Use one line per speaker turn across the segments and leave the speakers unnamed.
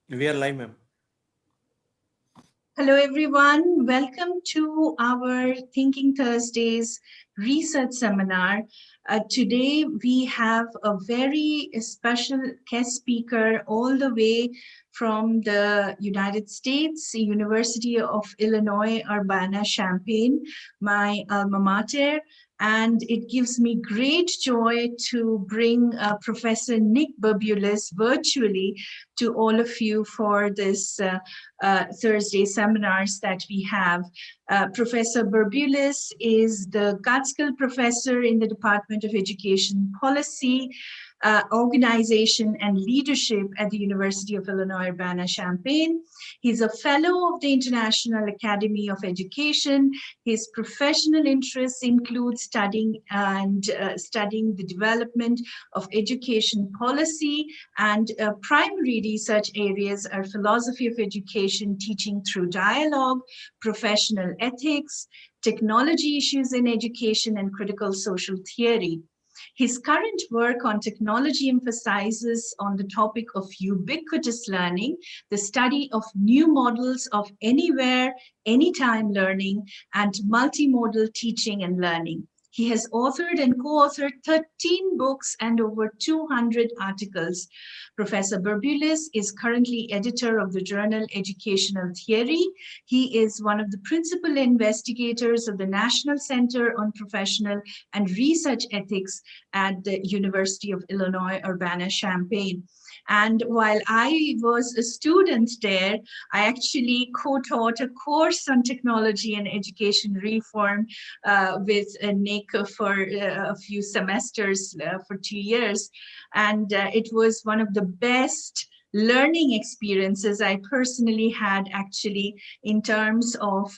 We are live, ma'am.
Hello, everyone. Welcome to our Thinking Thursdays research seminar. Today, we have a very special guest speaker all the way from the United States, University of Illinois, Urbana-Champaign, my alma mater. And it gives me great joy to bring Professor Nick Burbulis virtually to all of you for this Thursday seminars that we have. Professor Burbulis is the Catskill Professor in the Department of Education Policy, Organization and Leadership at the University of Illinois Urbana-Champaign. He's a fellow of the International Academy of Education. His professional interests include studying the development of education policy, and primary research areas are philosophy of education, teaching through dialogue, professional ethics, technology issues in education, and critical social theory. His current work on technology emphasizes on the topic of ubiquitous learning, the study of new models of anywhere, anytime learning, and multimodal teaching and learning. He has authored and co-authored 13 books and over 200 articles. Professor Burbulis is currently editor of the journal Educational Theory. He is one of the principal investigators of the National Center on Professional and Research Ethics at the University of Illinois Urbana-Champaign. And while I was a student there, I actually co-taught a course on technology and education reform with Nick for a few semesters for 2 years. And it was one of the best learning experiences I personally had, actually, in terms of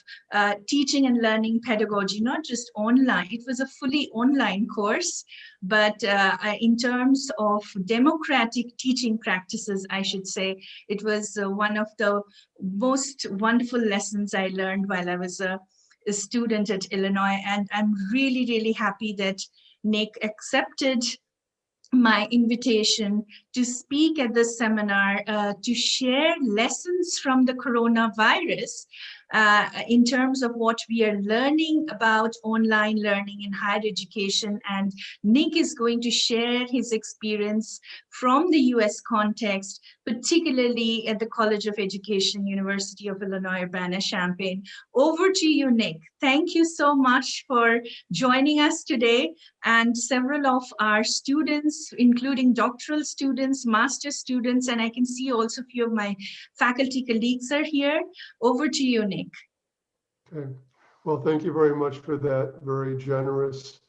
teaching and learning pedagogy, not just online. It was a fully online course, but in terms of democratic teaching practices, I should say, it was one of the most wonderful lessons I learned while I was a student at Illinois. And I'm really, really happy that Nick accepted my invitation to speak at the seminar to share lessons from the coronavirus in terms of what we are learning about online learning in higher education. And Nick is going to share his experience from the US context, particularly at the College of Education, University of Illinois Urbana-Champaign. Over to you, Nick. Thank you so much for joining us today. And several of our students, including doctoral students, master students, and I can see also a few of my faculty colleagues are here. Over to you, Nick.
Okay. Well, thank you very much for that very generous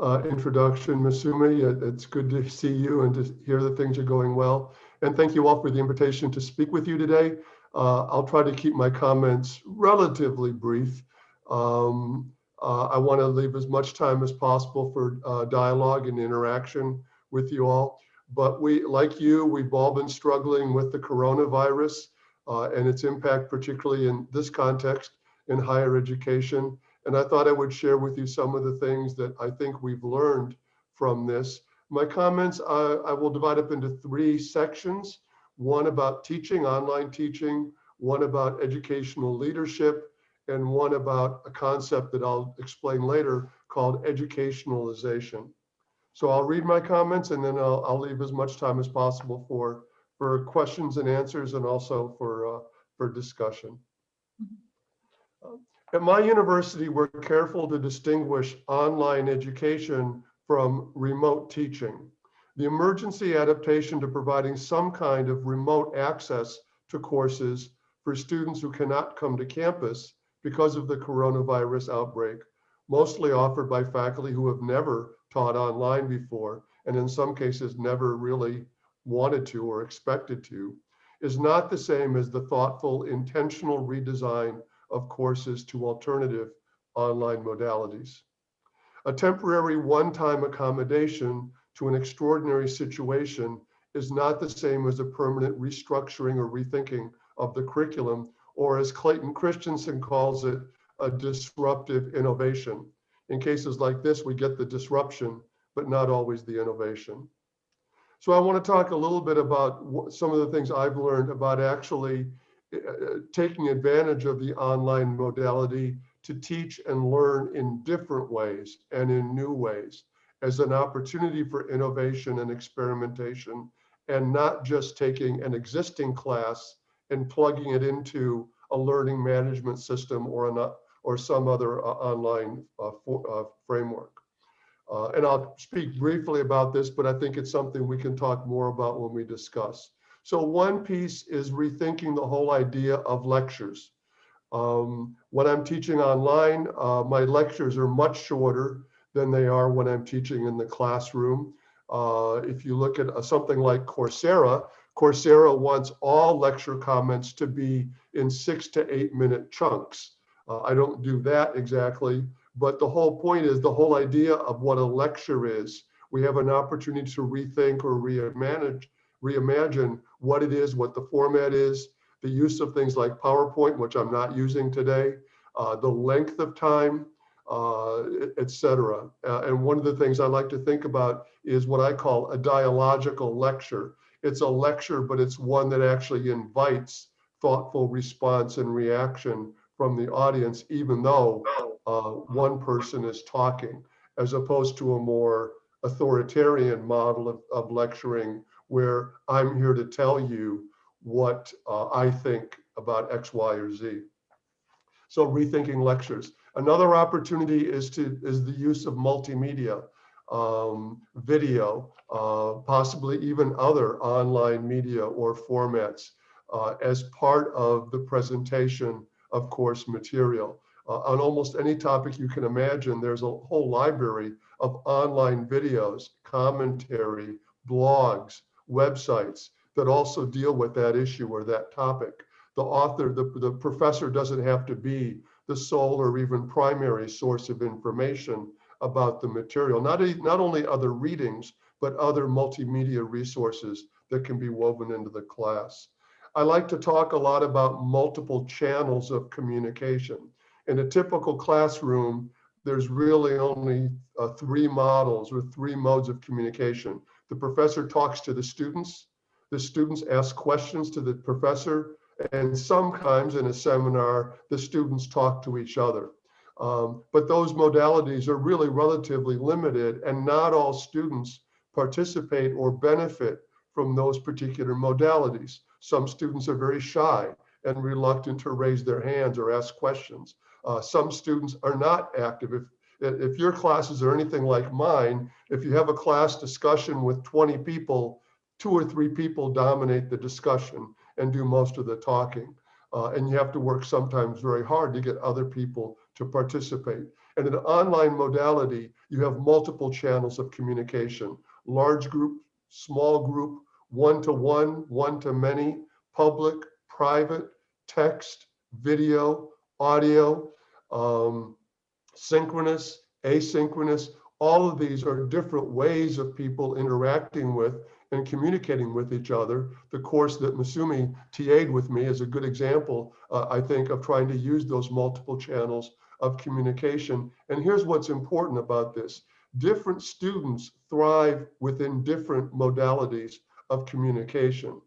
introduction, Masumi. It's good to see you and to hear that things are going well. And thank you all for the invitation to speak with you today. I'll try to keep my comments relatively brief. I want to leave as much time as possible for dialogue and interaction with you all. But we, like you, we've all been struggling with the coronavirus and its impact, particularly in this context in higher education. And I thought I would share with you some of the things that I think we've learned from this. My comments, I will divide up into 3 sections. One about teaching, online teaching, one about educational leadership, and one about a concept that I'll explain later called educationalization. So I'll read my comments and then I'll leave as much time as possible for questions and answers and also for discussion. At my university, we're careful to distinguish online education from remote teaching. The emergency adaptation to providing some kind of remote access to courses for students who cannot come to campus because of the coronavirus outbreak, mostly offered by faculty who have never taught online before, and in some cases never really wanted to or expected to, is not the same as the thoughtful, intentional redesign of courses to alternative online modalities. A temporary one-time accommodation to an extraordinary situation is not the same as a permanent restructuring or rethinking of the curriculum, or as Clayton Christensen calls it, a disruptive innovation. In cases like this, we get the disruption, but not always the innovation. So I want to talk a little bit about some of the things I've learned about actually taking advantage of the online modality to teach and learn in different ways and in new ways as an opportunity for innovation and experimentation, and not just taking an existing class and plugging it into a learning management system or some other online framework. And I'll speak briefly about this, but I think it's something we can talk more about when we discuss. So one piece is rethinking the whole idea of lectures. When I'm teaching online, my lectures are much shorter than they are when I'm teaching in the classroom. If you look at something like Coursera, Coursera wants all lecture comments to be in 6 to 8 minute chunks. I don't do that exactly, but the whole point is the whole idea of what a lecture is. We have an opportunity to rethink or reimagine what it is, what the format is, the use of things like PowerPoint, which I'm not using today, the length of time, et cetera. And one of the things I like to think about is what I call a dialogical lecture. It's a lecture, but it's one that actually invites thoughtful response and reaction from the audience, even though one person is talking, as opposed to a more authoritarian model of lecturing where I'm here to tell you what I think about X, Y, or Z. So rethinking lectures. Another opportunity is the use of multimedia, video, possibly even other online media or formats as part of the presentation of course material. On almost any topic you can imagine, there's a whole library of online videos, commentary, blogs, websites that also deal with that issue or that topic. The author, the professor doesn't have to be the sole or even primary source of information about the material. Not only other readings, but other multimedia resources that can be woven into the class. I like to talk a lot about multiple channels of communication. In a typical classroom, there's really only 3 models or 3 modes of communication. The professor talks to the students ask questions to the professor, and sometimes in a seminar, the students talk to each other. But those modalities are really relatively limited, and not all students participate or benefit from those particular modalities. Some students are very shy and reluctant to raise their hands or ask questions. Some students are not active. If your classes are anything like mine, if you have a class discussion with 20 people, 2 or 3 people dominate the discussion and do most of the talking. And you have to work sometimes very hard to get other people to participate. And in an online modality, you have multiple channels of communication: large group, small group, one-to-one, one-to-many, public, private, text, video, audio, synchronous, asynchronous. All of these are different ways of people interacting with and communicating with each other. The course that Masumi TA'd with me is a good example, I think, of trying to use those multiple channels of communication. And here's what's important about this. Different students thrive within different modalities of communication.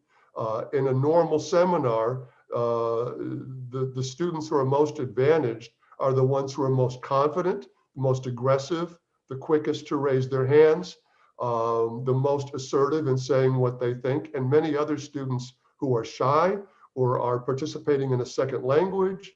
In a normal seminar, the students who are most advantaged are the ones who are most confident, most aggressive, the quickest to raise their hands, the most assertive in saying what they think, and many other students who are shy or are participating in a second language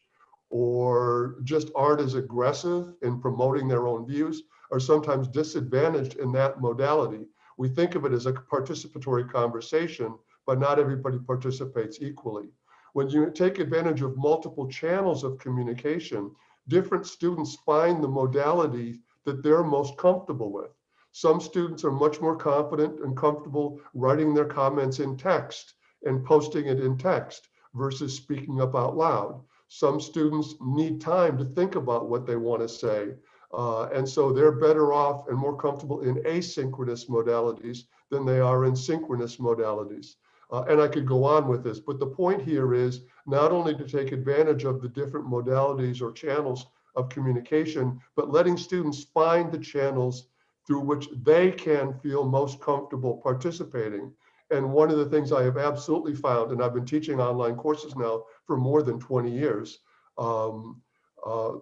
or just aren't as aggressive in promoting their own views are sometimes disadvantaged in that modality. We think of it as a participatory conversation, but not everybody participates equally. When you take advantage of multiple channels of communication, different students find the modality that they're most comfortable with. Some students are much more confident and comfortable writing their comments in text and posting it in text versus speaking up out loud. Some students need time to think about what they want to say. And so they're better off and more comfortable in asynchronous modalities than they are in synchronous modalities. And I could go on with this, but the point here is not only to take advantage of the different modalities or channels of communication, but letting students find the channels through which they can feel most comfortable participating. And one of the things I have absolutely found, and I've been teaching online courses now for more than 20 years, um, uh,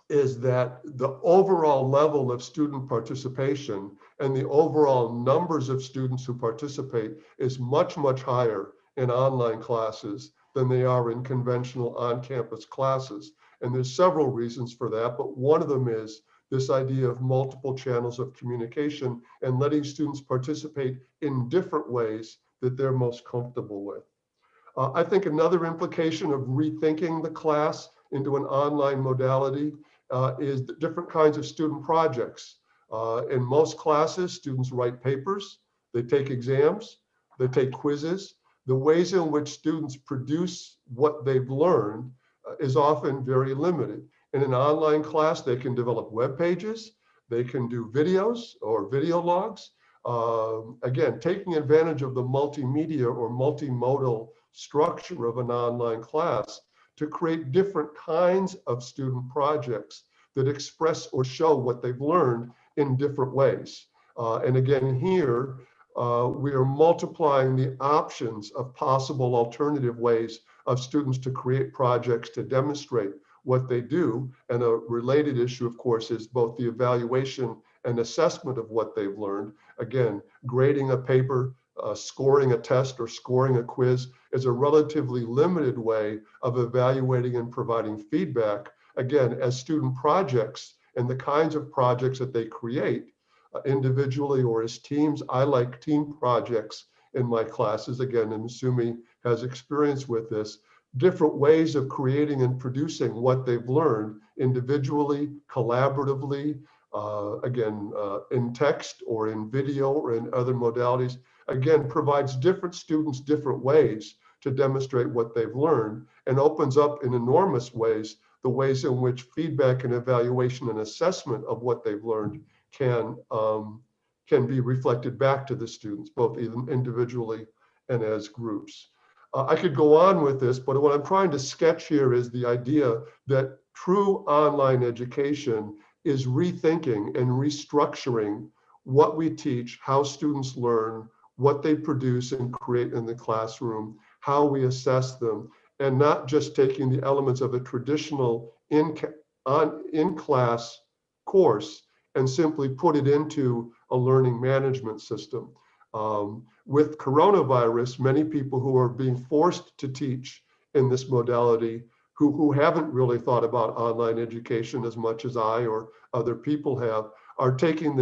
is that the overall level of student participation and the overall numbers of students who participate is much, much higher in online classes than they are in conventional on-campus classes. And there's several reasons for that, but one of them is this idea of multiple channels of communication and letting students participate in different ways that they're most comfortable with. I think another implication of rethinking the class into an online modality is the different kinds of student projects. In most classes, students write papers, they take exams, they take quizzes. The ways in which students produce what they've learned is often very limited. In an online class, they can develop web pages, they can do videos or video logs. Again, taking advantage of the multimedia or multimodal structure of an online class to create different kinds of student projects that express or show what they've learned in different ways. And again, here, we are multiplying the options of possible alternative ways of students to create projects to demonstrate what they do. And a related issue, of course, is both the evaluation and assessment of what they've learned. Again, grading a paper, scoring a test or scoring a quiz is a relatively limited way of evaluating and providing feedback, again, as student projects and the kinds of projects that they create individually or as teams. I like team projects in my classes, again, and Masumi has experience with this, different ways of creating and producing what they've learned individually, collaboratively, in text or in video or in other modalities, again, provides different students different ways to demonstrate what they've learned and opens up in enormous ways the ways in which feedback and evaluation and assessment of what they've learned can be reflected back to the students, both even individually and as groups. I could go on with this, but what I'm trying to sketch here is the idea that true online education is rethinking and restructuring what we teach, how students learn, what they produce and create in the classroom, how we assess them, and not just taking the elements of a traditional in-class course and simply put it into a learning management system. With coronavirus, many people who are being forced to teach in this modality who haven't really thought about online education as much as I or other people have, are taking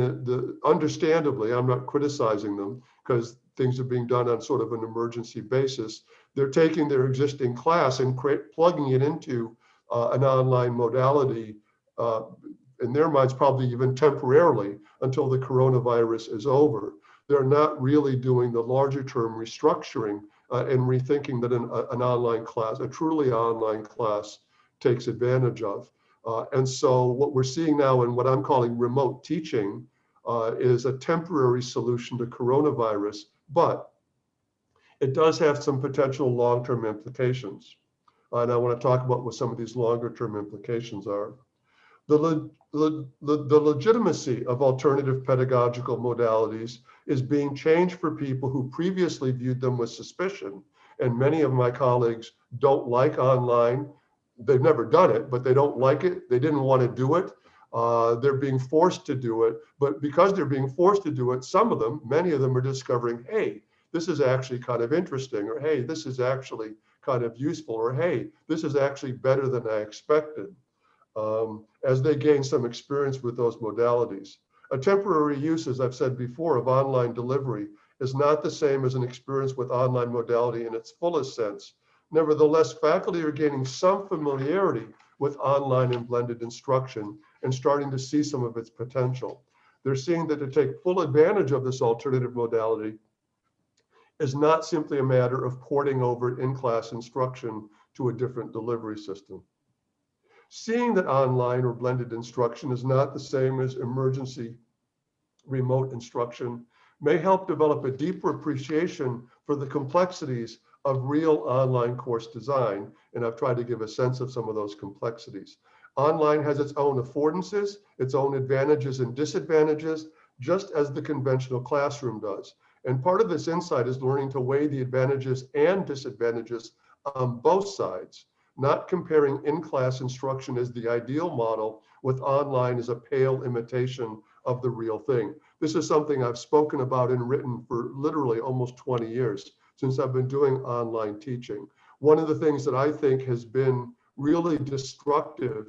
understandably, I'm not criticizing them because things are being done on sort of an emergency basis. They're taking their existing class and plugging it into an online modality, in their minds, probably even temporarily until the coronavirus is over. They're not really doing the larger term restructuring and rethinking that an online class, a truly online class, takes advantage of. And so what we're seeing now in what I'm calling remote teaching is a temporary solution to coronavirus, but it does have some potential long-term implications. And I want to talk about what some of these longer-term implications are. The legitimacy of alternative pedagogical modalities is being changed for people who previously viewed them with suspicion. And many of my colleagues don't like online. They've never done it, but they don't like it. They didn't want to do it. They're being forced to do it. But because they're being forced to do it, some of them, many of them are discovering, hey, this is actually kind of interesting, or hey, this is actually kind of useful, or hey, this is actually better than I expected. As they gain some experience with those modalities. A temporary use, as I've said before, of online delivery is not the same as an experience with online modality in its fullest sense. Nevertheless, faculty are gaining some familiarity with online and blended instruction and starting to see some of its potential. They're seeing that to take full advantage of this alternative modality is not simply a matter of porting over in-class instruction to a different delivery system. Seeing that online or blended instruction is not the same as emergency remote instruction may help develop a deeper appreciation for the complexities of real online course design. And I've tried to give a sense of some of those complexities. Online has its own affordances, its own advantages and disadvantages, just as the conventional classroom does. And part of this insight is learning to weigh the advantages and disadvantages on both sides, not comparing in-class instruction as the ideal model with online as a pale imitation of the real thing. This is something I've spoken about and written for literally almost 20 years since I've been doing online teaching. One of the things that I think has been really destructive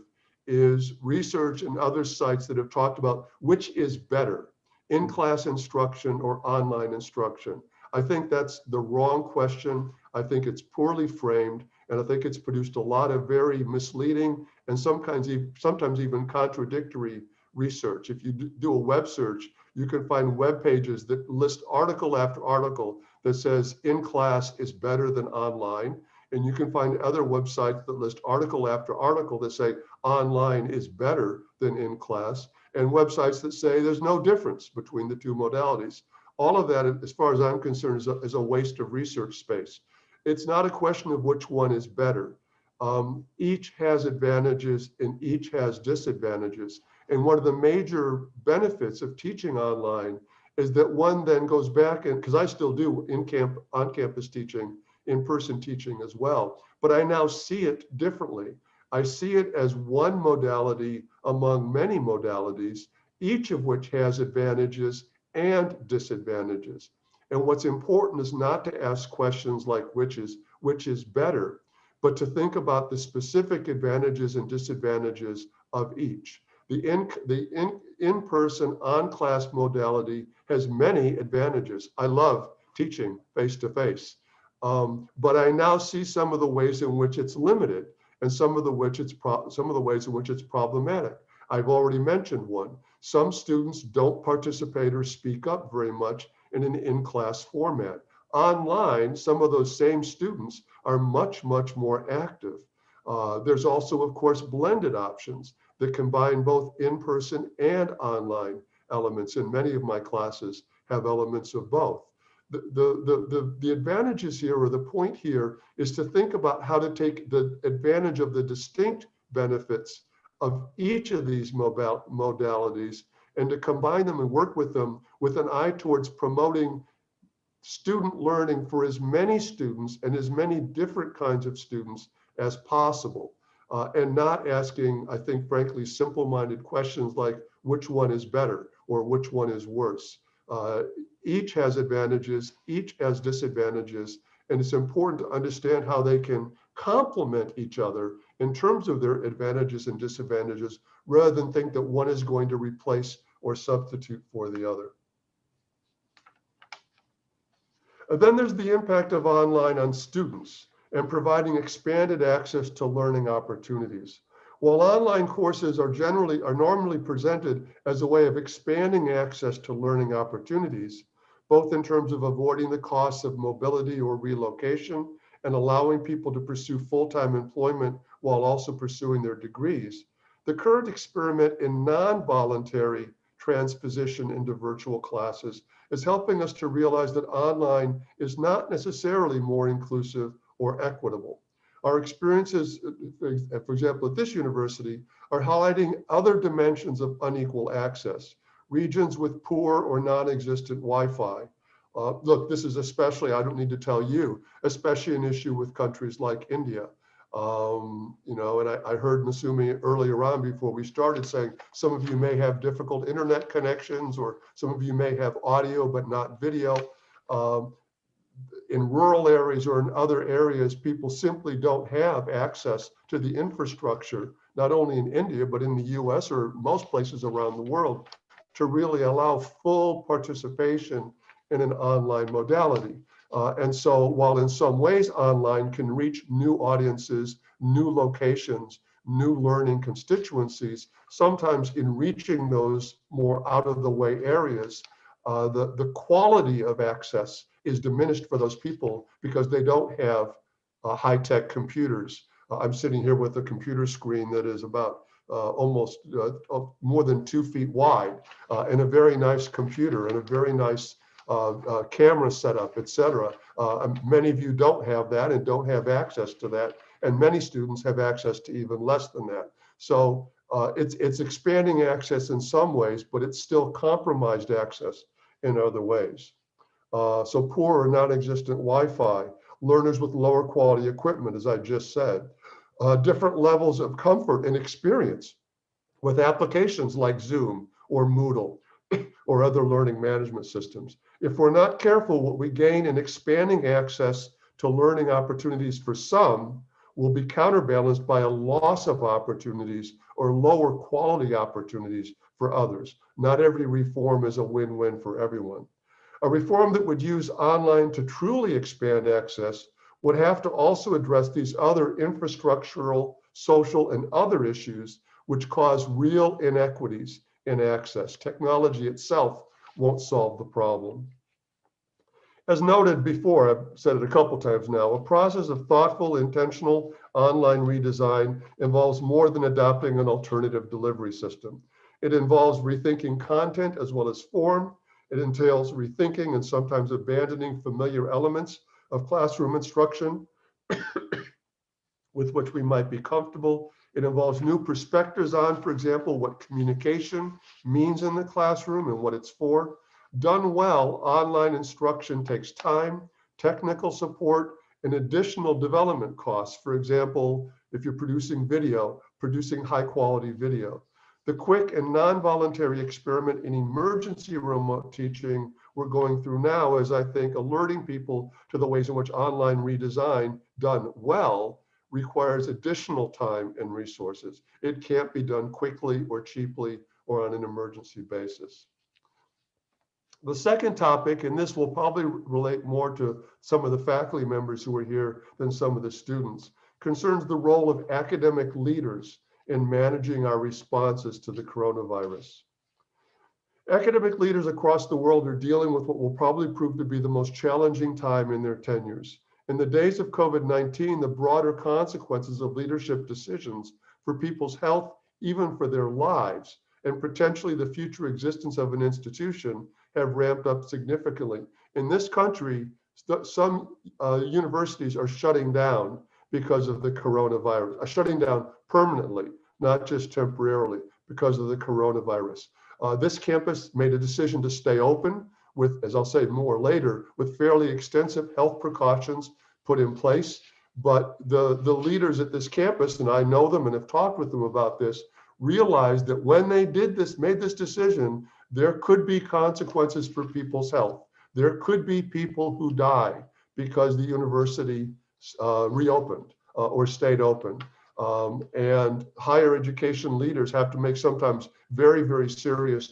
is research and other sites that have talked about which is better, in-class instruction or online instruction. I think that's the wrong question. I think it's poorly framed, and I think it's produced a lot of very misleading and sometimes even contradictory research. If you do a web search, you can find web pages that list article after article that says in class is better than online. And you can find other websites that list article after article that say online is better than in class, and websites that say there's no difference between the two modalities. All of that, as far as I'm concerned, is a waste of research space. It's not a question of which one is better. Each has advantages and each has disadvantages. And one of the major benefits of teaching online is that one then goes back, and because I still do on-campus teaching, in-person teaching as well, but I now see it differently. I see it as one modality among many modalities, each of which has advantages and disadvantages. And what's important is not to ask questions like which is better, but to think about the specific advantages and disadvantages of each. The in-person on-class modality has many advantages. I love teaching face-to-face. But I now see some of the ways in which it's limited and some of the ways in which it's problematic. I've already mentioned one. Some students don't participate or speak up very much in an in-class format. Online, some of those same students are much, much more active. There's also, of course, blended options that combine both in-person and online elements, and many of my classes have elements of both. The advantages here, or the point here, is to think about how to take the advantage of the distinct benefits of each of these modalities and to combine them and work with them with an eye towards promoting student learning for as many students and as many different kinds of students as possible. And not asking, I think, frankly, simple-minded questions like which one is better or which one is worse. Each has advantages, each has disadvantages, and it's important to understand how they can complement each other in terms of their advantages and disadvantages, rather than think that one is going to replace or substitute for the other. And then there's the impact of online on students and providing expanded access to learning opportunities. While online courses are normally presented as a way of expanding access to learning opportunities, both in terms of avoiding the costs of mobility or relocation and allowing people to pursue full-time employment while also pursuing their degrees, the current experiment in non-voluntary transposition into virtual classes is helping us to realize that online is not necessarily more inclusive or equitable. Our experiences, for example, at this university, are highlighting other dimensions of unequal access, regions with poor or non-existent Wi-Fi. Look, this is especially, I don't need to tell you, especially an issue with countries like India. And I heard Masumi earlier on before we started saying some of you may have difficult internet connections, or some of you may have audio but not video. In rural areas or in other areas, people simply don't have access to the infrastructure, not only in India, but in the US or most places around the world, to really allow full participation in an online modality. And so while in some ways online can reach new audiences, new locations, new learning constituencies, sometimes in reaching those more out of the way areas, the quality of access is diminished for those people because they don't have high-tech computers. I'm sitting here with a computer screen that is about almost more than 2 feet wide, and a very nice computer and a very nice camera setup, etc. Many of you don't have that and don't have access to that, and many students have access to even less than that. So It's expanding access in some ways, but it's still compromised access in other ways. So poor or non-existent Wi-Fi, learners with lower quality equipment, as I just said, different levels of comfort and experience with applications like Zoom or Moodle or other learning management systems. If we're not careful, what we gain in expanding access to learning opportunities for some will be counterbalanced by a loss of opportunities or lower quality opportunities for others. Not every reform is a win-win for everyone. A reform that would use online to truly expand access would have to also address these other infrastructural, social, and other issues which cause real inequities in access. Technology itself won't solve the problem. As noted before, I've said it a couple times now, a process of thoughtful, intentional online redesign involves more than adopting an alternative delivery system. It involves rethinking content as well as form. It entails rethinking and sometimes abandoning familiar elements of classroom instruction with which we might be comfortable. It involves new perspectives on, for example, what communication means in the classroom and what it's for. Done well, online instruction takes time, technical support, and additional development costs. For example, if you're producing video, producing high quality video. The quick and non-voluntary experiment in emergency remote teaching we're going through now is, I think, alerting people to the ways in which online redesign done well requires additional time and resources. It can't be done quickly or cheaply or on an emergency basis. The second topic, and this will probably relate more to some of the faculty members who are here than some of the students, concerns the role of academic leaders in managing our responses to the coronavirus. Academic leaders across the world are dealing with what will probably prove to be the most challenging time in their tenures. In the days of COVID-19, the broader consequences of leadership decisions for people's health, even for their lives, and potentially the future existence of an institution have ramped up significantly. In this country, some universities are shutting down because of the coronavirus, shutting down permanently, not just temporarily, because of the coronavirus. This campus made a decision to stay open with, as I'll say more later, with fairly extensive health precautions put in place. But the leaders at this campus, and I know them and have talked with them about this, realized that when they did this, made this decision, there could be consequences for people's health. There could be people who die because the university reopened or stayed open. And higher education leaders have to make sometimes very, very serious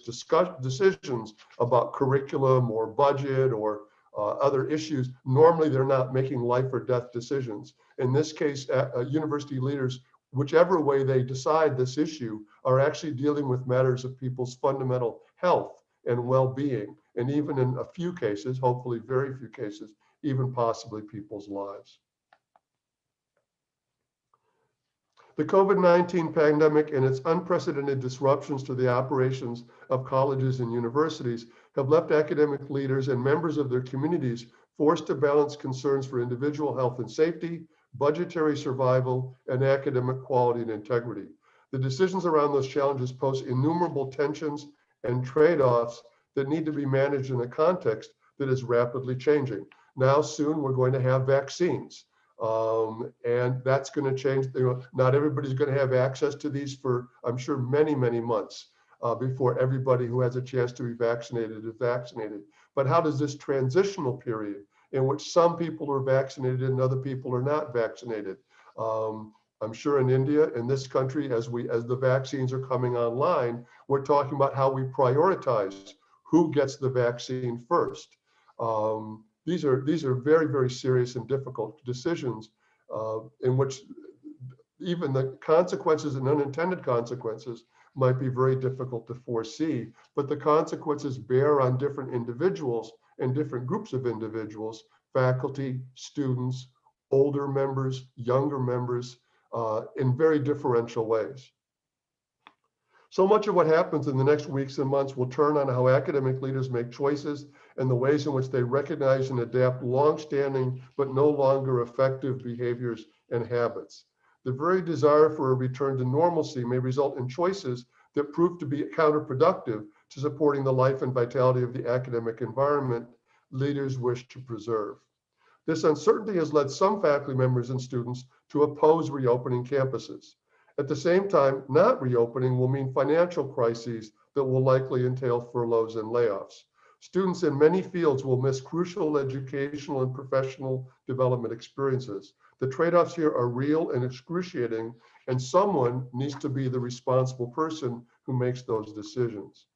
decisions about curriculum or budget or other issues. Normally, they're not making life or death decisions. In this case, university leaders, whichever way they decide this issue, are actually dealing with matters of people's fundamental health and well-being, and even in a few cases, hopefully very few cases, even possibly people's lives. The COVID-19 pandemic and its unprecedented disruptions to the operations of colleges and universities have left academic leaders and members of their communities forced to balance concerns for individual health and safety, budgetary survival, and academic quality and integrity. The decisions around those challenges pose innumerable tensions and trade-offs that need to be managed in a context that is rapidly changing. Now, soon we're going to have vaccines. And that's going to change. Not everybody's going to have access to these for, I'm sure, many, many months before everybody who has a chance to be vaccinated is vaccinated. But how does this transitional period in which some people are vaccinated and other people are not vaccinated? I'm sure in India, in this country, as the vaccines are coming online, we're talking about how we prioritize who gets the vaccine first. These are very, very serious and difficult decisions in which even the consequences and unintended consequences might be very difficult to foresee, but the consequences bear on different individuals and different groups of individuals, faculty, students, older members, younger members, in very differential ways. So much of what happens in the next weeks and months will turn on how academic leaders make choices and the ways in which they recognize and adapt longstanding but no longer effective behaviors and habits. The very desire for a return to normalcy may result in choices that prove to be counterproductive to supporting the life and vitality of the academic environment leaders wish to preserve. This uncertainty has led some faculty members and students to oppose reopening campuses. At the same time, not reopening will mean financial crises that will likely entail furloughs and layoffs. Students in many fields will miss crucial educational and professional development experiences. The trade-offs here are real and excruciating, and someone needs to be the responsible person who makes those decisions.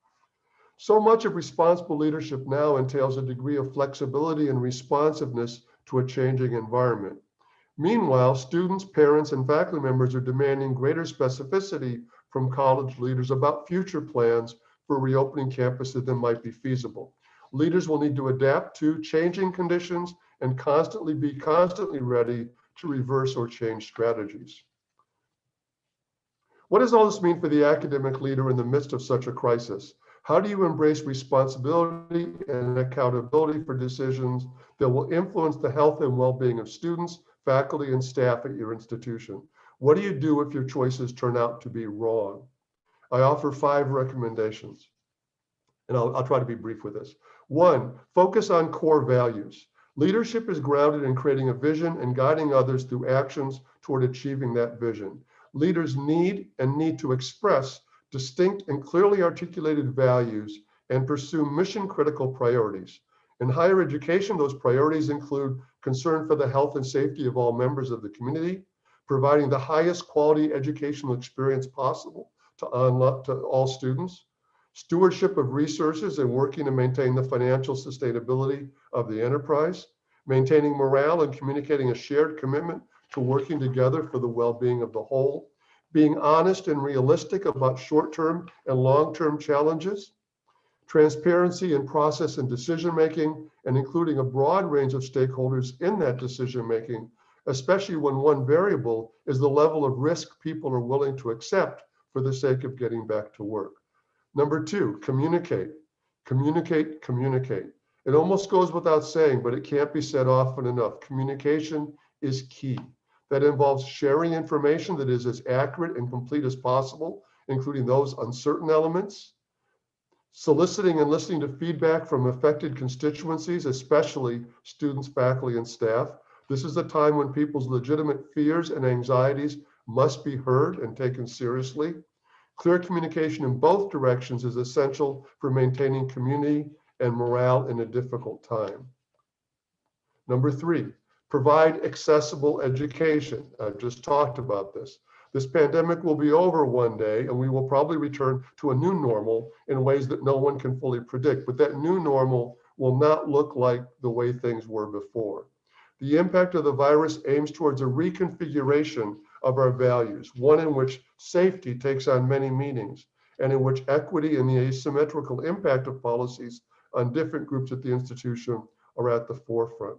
So much of responsible leadership now entails a degree of flexibility and responsiveness to a changing environment. Meanwhile, students, parents, and faculty members are demanding greater specificity from college leaders about future plans for reopening campuses than might be feasible. Leaders will need to adapt to changing conditions and be constantly ready to reverse or change strategies. What does all this mean for the academic leader in the midst of such a crisis? How do you embrace responsibility and accountability for decisions that will influence the health and well-being of students, faculty, and staff at your institution? What do you do if your choices turn out to be wrong? I offer 5 recommendations, and I'll try to be brief with this. 1, focus on core values. Leadership is grounded in creating a vision and guiding others through actions toward achieving that vision. Leaders need to express distinct and clearly articulated values and pursue mission-critical priorities. In higher education, those priorities include concern for the health and safety of all members of the community, providing the highest quality educational experience possible to all students, stewardship of resources and working to maintain the financial sustainability of the enterprise, maintaining morale and communicating a shared commitment to working together for the well-being of the whole, being honest and realistic about short-term and long-term challenges, transparency in process and decision-making, and including a broad range of stakeholders in that decision-making, especially when one variable is the level of risk people are willing to accept for the sake of getting back to work. Number 2, communicate. Communicate, communicate. It almost goes without saying, but it can't be said often enough. Communication is key. That involves sharing information that is as accurate and complete as possible, including those uncertain elements, soliciting and listening to feedback from affected constituencies, especially students, faculty, and staff. This is a time when people's legitimate fears and anxieties must be heard and taken seriously. Clear communication in both directions is essential for maintaining community and morale in a difficult time. Number 3, provide accessible education. I've just talked about this. This pandemic will be over one day, and we will probably return to a new normal in ways that no one can fully predict, but that new normal will not look like the way things were before. The impact of the virus aims towards a reconfiguration of our values, one in which safety takes on many meanings, and in which equity and the asymmetrical impact of policies on different groups at the institution are at the forefront.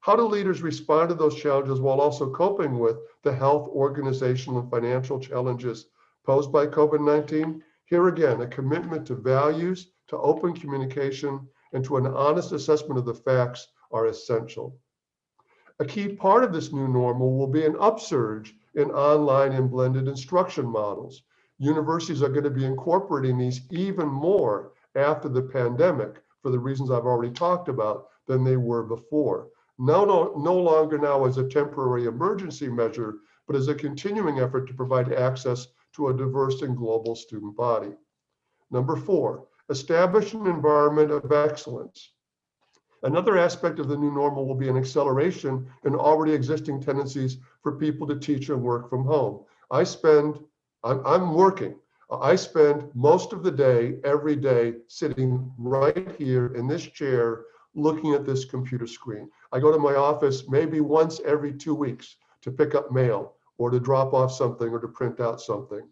How do leaders respond to those challenges while also coping with the health, organizational, and financial challenges posed by COVID-19? Here again, a commitment to values, to open communication, and to an honest assessment of the facts are essential. A key part of this new normal will be an upsurge in online and blended instruction models. Universities are going to be incorporating these even more after the pandemic for the reasons I've already talked about than they were before. No longer now as a temporary emergency measure, but as a continuing effort to provide access to a diverse and global student body. Number 4, establish an environment of excellence. Another aspect of the new normal will be an acceleration in already existing tendencies for people to teach and work from home. I'm working. I spend most of the day, every day, sitting right here in this chair, looking at this computer screen. I go to my office maybe once every 2 weeks to pick up mail or to drop off something or to print out something.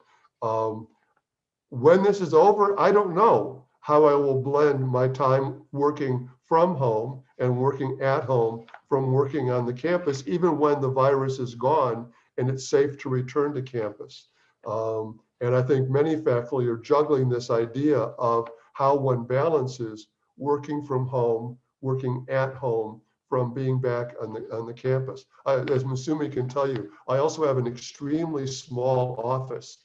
When this is over, I don't know how I will blend my time working from home and working at home from working on the campus, even when the virus is gone and it's safe to return to campus. And I think many faculty are juggling this idea of how one balances working from home, working at home from being back on the campus. As Masumi can tell you, I also have an extremely small office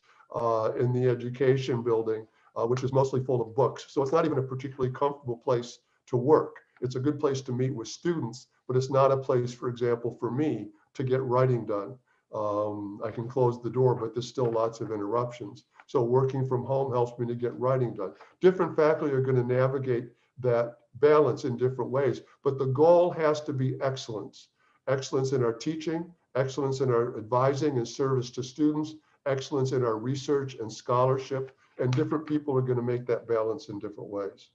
in the education building, which is mostly full of books. So it's not even a particularly comfortable place to work. It's a good place to meet with students, but it's not a place, for example, for me to get writing done. I can close the door, but there's still lots of interruptions. So working from home helps me to get writing done. Different faculty are going to navigate that balance in different ways, but the goal has to be excellence. Excellence in our teaching, excellence in our advising and service to students, excellence in our research and scholarship, and different people are going to make that balance in different ways.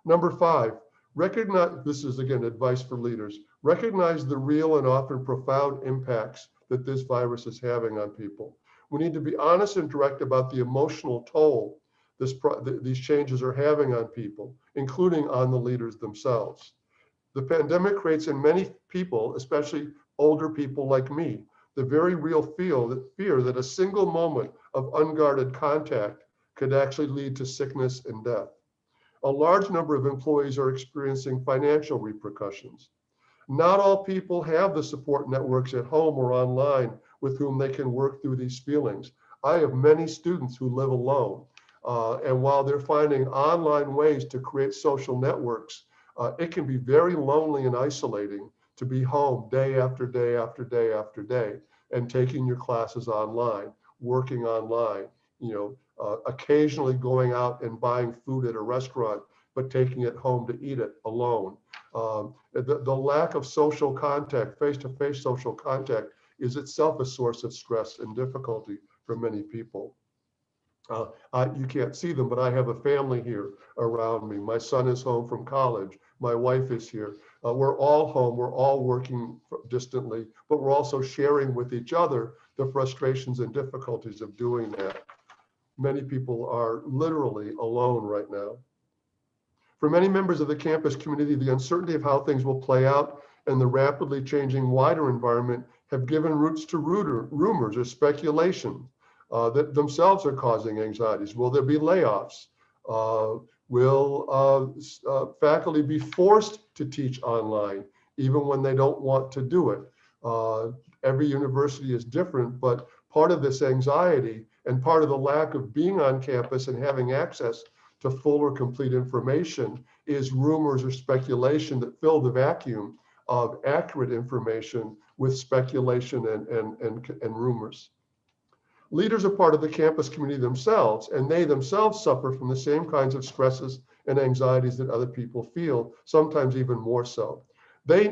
Number 5, recognize, this is again advice for leaders, recognize the real and often profound impacts that this virus is having on people. We need to be honest and direct about the emotional toll these changes are having on people, including on the leaders themselves. The pandemic creates in many people, especially older people like me, the very real fear that a single moment of unguarded contact could actually lead to sickness and death. A large number of employees are experiencing financial repercussions. Not all people have the support networks at home or online with whom they can work through these feelings. I have many students who live alone, and while they're finding online ways to create social networks, it can be very lonely and isolating to be home day after day after day after day and taking your classes online, working online, occasionally going out and buying food at a restaurant, but taking it home to eat it alone. The lack of social contact, face-to-face social contact, is itself a source of stress and difficulty for many people. You can't see them, but I have a family here around me. My son is home from college. My wife is here. We're all home. We're all working distantly, but we're also sharing with each other the frustrations and difficulties of doing that. Many people are literally alone right now. For many members of the campus community, the uncertainty of how things will play out and the rapidly changing wider environment have given roots to rumors or speculation that themselves are causing anxieties. Will there be layoffs? Will faculty be forced to teach online, even when they don't want to do it? Every university is different, but part of this anxiety and part of the lack of being on campus and having access to full or complete information is rumors or speculation that fill the vacuum of accurate information with speculation and rumors. Leaders are part of the campus community themselves, and they themselves suffer from the same kinds of stresses and anxieties that other people feel, sometimes even more so.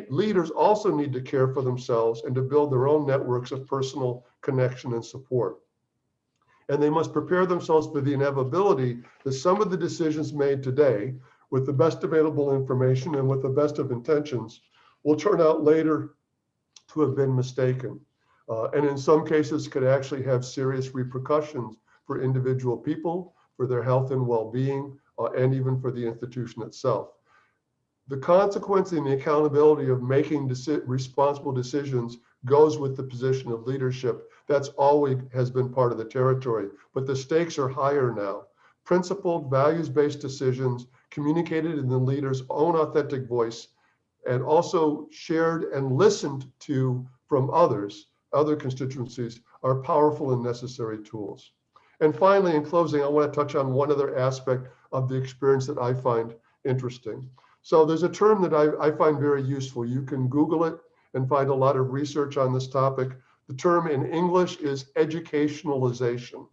Leaders also need to care for themselves and to build their own networks of personal connection and support. And they must prepare themselves for the inevitability that some of the decisions made today, with the best available information and with the best of intentions, will turn out later to have been mistaken. And in some cases could actually have serious repercussions for individual people, for their health and well-being, and even for the institution itself. The consequence and the accountability of making responsible decisions goes with the position of leadership. That's always has been part of the territory, but the stakes are higher now. Principled, values-based decisions communicated in the leader's own authentic voice and also shared and listened to from others, other constituencies, are powerful and necessary tools. And finally, in closing, I want to touch on one other aspect of the experience that I find interesting. So there's a term that I find very useful. You can Google it and find a lot of research on this topic. The term in English is educationalization.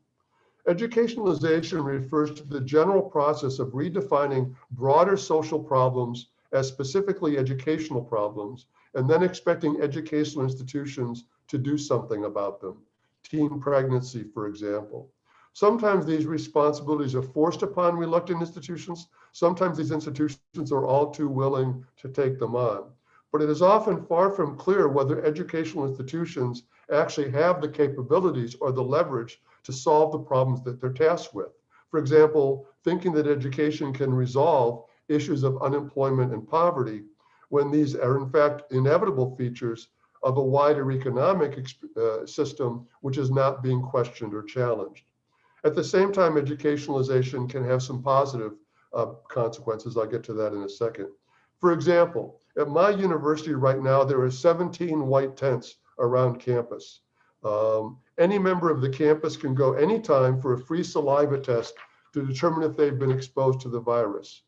Educationalization refers to the general process of redefining broader social problems as specifically educational problems, and then expecting educational institutions to do something about them. Teen pregnancy, for example. Sometimes these responsibilities are forced upon reluctant institutions. Sometimes these institutions are all too willing to take them on. But it is often far from clear whether educational institutions actually have the capabilities or the leverage to solve the problems that they're tasked with. For example, thinking that education can resolve issues of unemployment and poverty when these are in fact inevitable features of a wider economic system which is not being questioned or challenged. At the same time, educationalization can have some positive consequences. I'll get to that in a second. For example, At my university right now, there are 17 white tents around campus. Any member of the campus can go anytime for a free saliva test to determine if they've been exposed to the virus.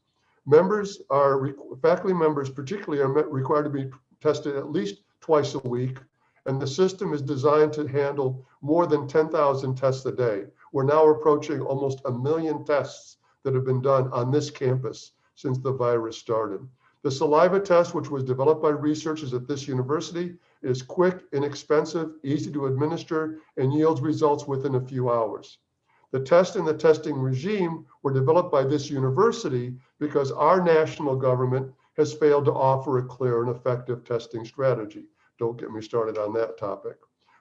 Faculty members particularly are required to be tested at least twice a week, and the system is designed to handle more than 10,000 tests a day. We're now approaching almost 1 million tests that have been done on this campus since the virus started. The saliva test, which was developed by researchers at this university, is quick, inexpensive, easy to administer, and yields results within a few hours. The test and the testing regime were developed by this university because our national government has failed to offer a clear and effective testing strategy. Don't get me started on that topic.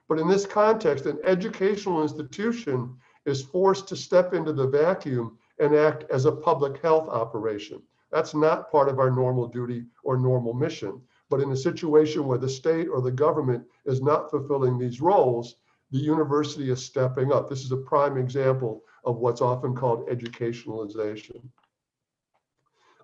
But in this context, an educational institution is forced to step into the vacuum and act as a public health operation. That's not part of our normal duty or normal mission. But in a situation where the state or the government is not fulfilling these roles, the university is stepping up. This is a prime example of what's often called educationalization.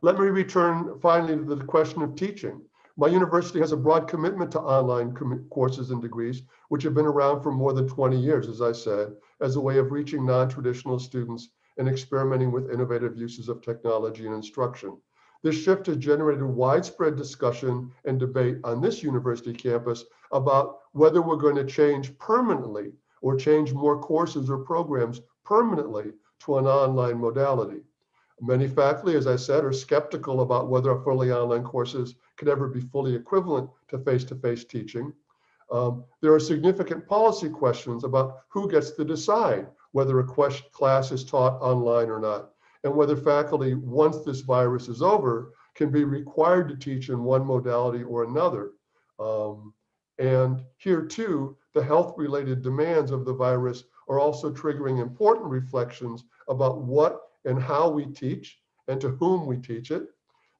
Let me return finally to the question of teaching. My university has a broad commitment to online courses and degrees, which have been around for more than 20 years, as I said, as a way of reaching non-traditional students and experimenting with innovative uses of technology and instruction. This shift has generated widespread discussion and debate on this university campus about whether we're going to change permanently or change more courses or programs permanently to an online modality. Many faculty, as I said, are skeptical about whether fully online courses could ever be fully equivalent to face-to-face teaching. There are significant policy questions about who gets to decide whether a class is taught online or not, and whether faculty, once this virus is over, can be required to teach in one modality or another. And here too, the health-related demands of the virus are also triggering important reflections about what and how we teach and to whom we teach it.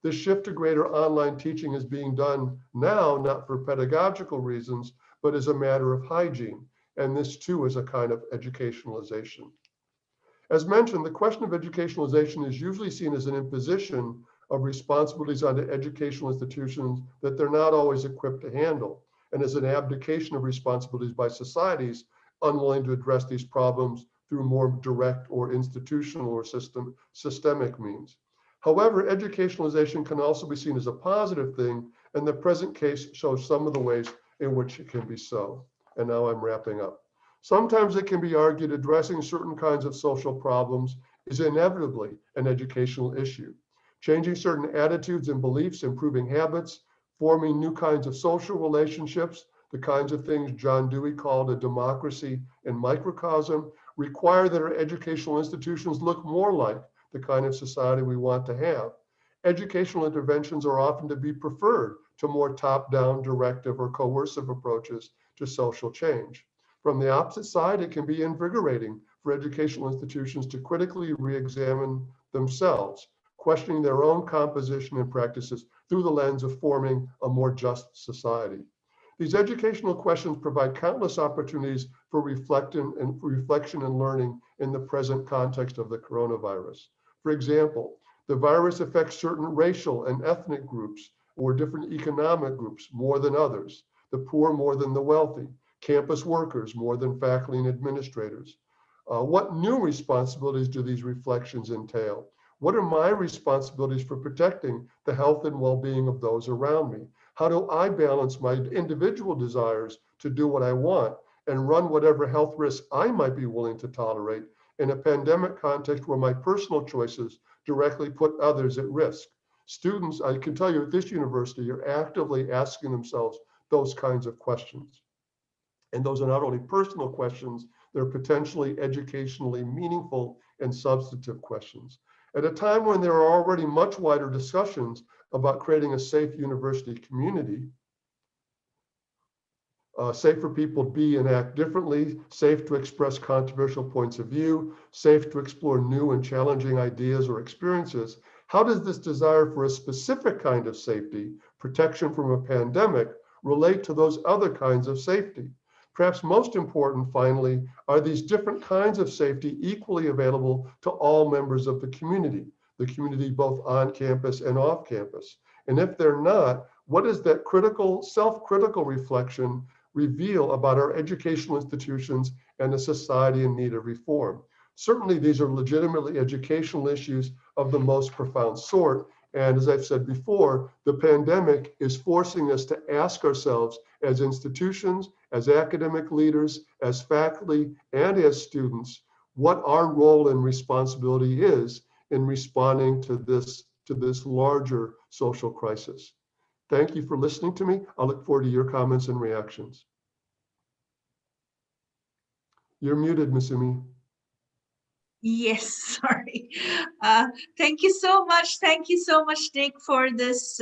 This shift to greater online teaching is being done now, not for pedagogical reasons, but as a matter of hygiene. And this too is a kind of educationalization. As mentioned, the question of educationalization is usually seen as an imposition of responsibilities onto educational institutions that they're not always equipped to handle, and as an abdication of responsibilities by societies unwilling to address these problems through more direct or institutional or systemic means. However, educationalization can also be seen as a positive thing, and the present case shows some of the ways in which it can be so. And now I'm wrapping up. Sometimes it can be argued addressing certain kinds of social problems is inevitably an educational issue. Changing certain attitudes and beliefs, improving habits, forming new kinds of social relationships, the kinds of things John Dewey called a democracy in microcosm, require that our educational institutions look more like the kind of society we want to have. Educational interventions are often to be preferred to more top-down, directive, or coercive approaches to social change. From the opposite side, it can be invigorating for educational institutions to critically re-examine themselves, questioning their own composition and practices through the lens of forming a more just society. These educational questions provide countless opportunities for reflection and learning in the present context of the coronavirus. For example, the virus affects certain racial and ethnic groups or different economic groups more than others, the poor more than the wealthy, campus workers more than faculty and administrators. What new responsibilities do these reflections entail? What are my responsibilities for protecting the health and well-being of those around me? How do I balance my individual desires to do what I want and run whatever health risks I might be willing to tolerate in a pandemic context where my personal choices directly put others at risk? Students, I can tell you at this university, are actively asking themselves those kinds of questions. And those are not only personal questions, they're potentially educationally meaningful and substantive questions. At a time when there are already much wider discussions about creating a safe university community, safe for people to be and act differently, safe to express controversial points of view, safe to explore new and challenging ideas or experiences, how does this desire for a specific kind of safety, protection from a pandemic, relate to those other kinds of safety? Perhaps most important, finally, are these different kinds of safety equally available to all members of the community both on campus and off campus? And if they're not, What does that self-critical reflection reveal about our educational institutions and a society in need of reform? Certainly, these are legitimately educational issues of the most profound sort. And as I've said before, the pandemic is forcing us to ask ourselves as institutions, as academic leaders, as faculty, and as students, what our role and responsibility is in responding to this larger social crisis. Thank you for listening to me. I look forward to your comments and reactions. You're muted, Masumi.
Yes, sorry. Uh, Thank you so much. Thank you so much, Nick, for this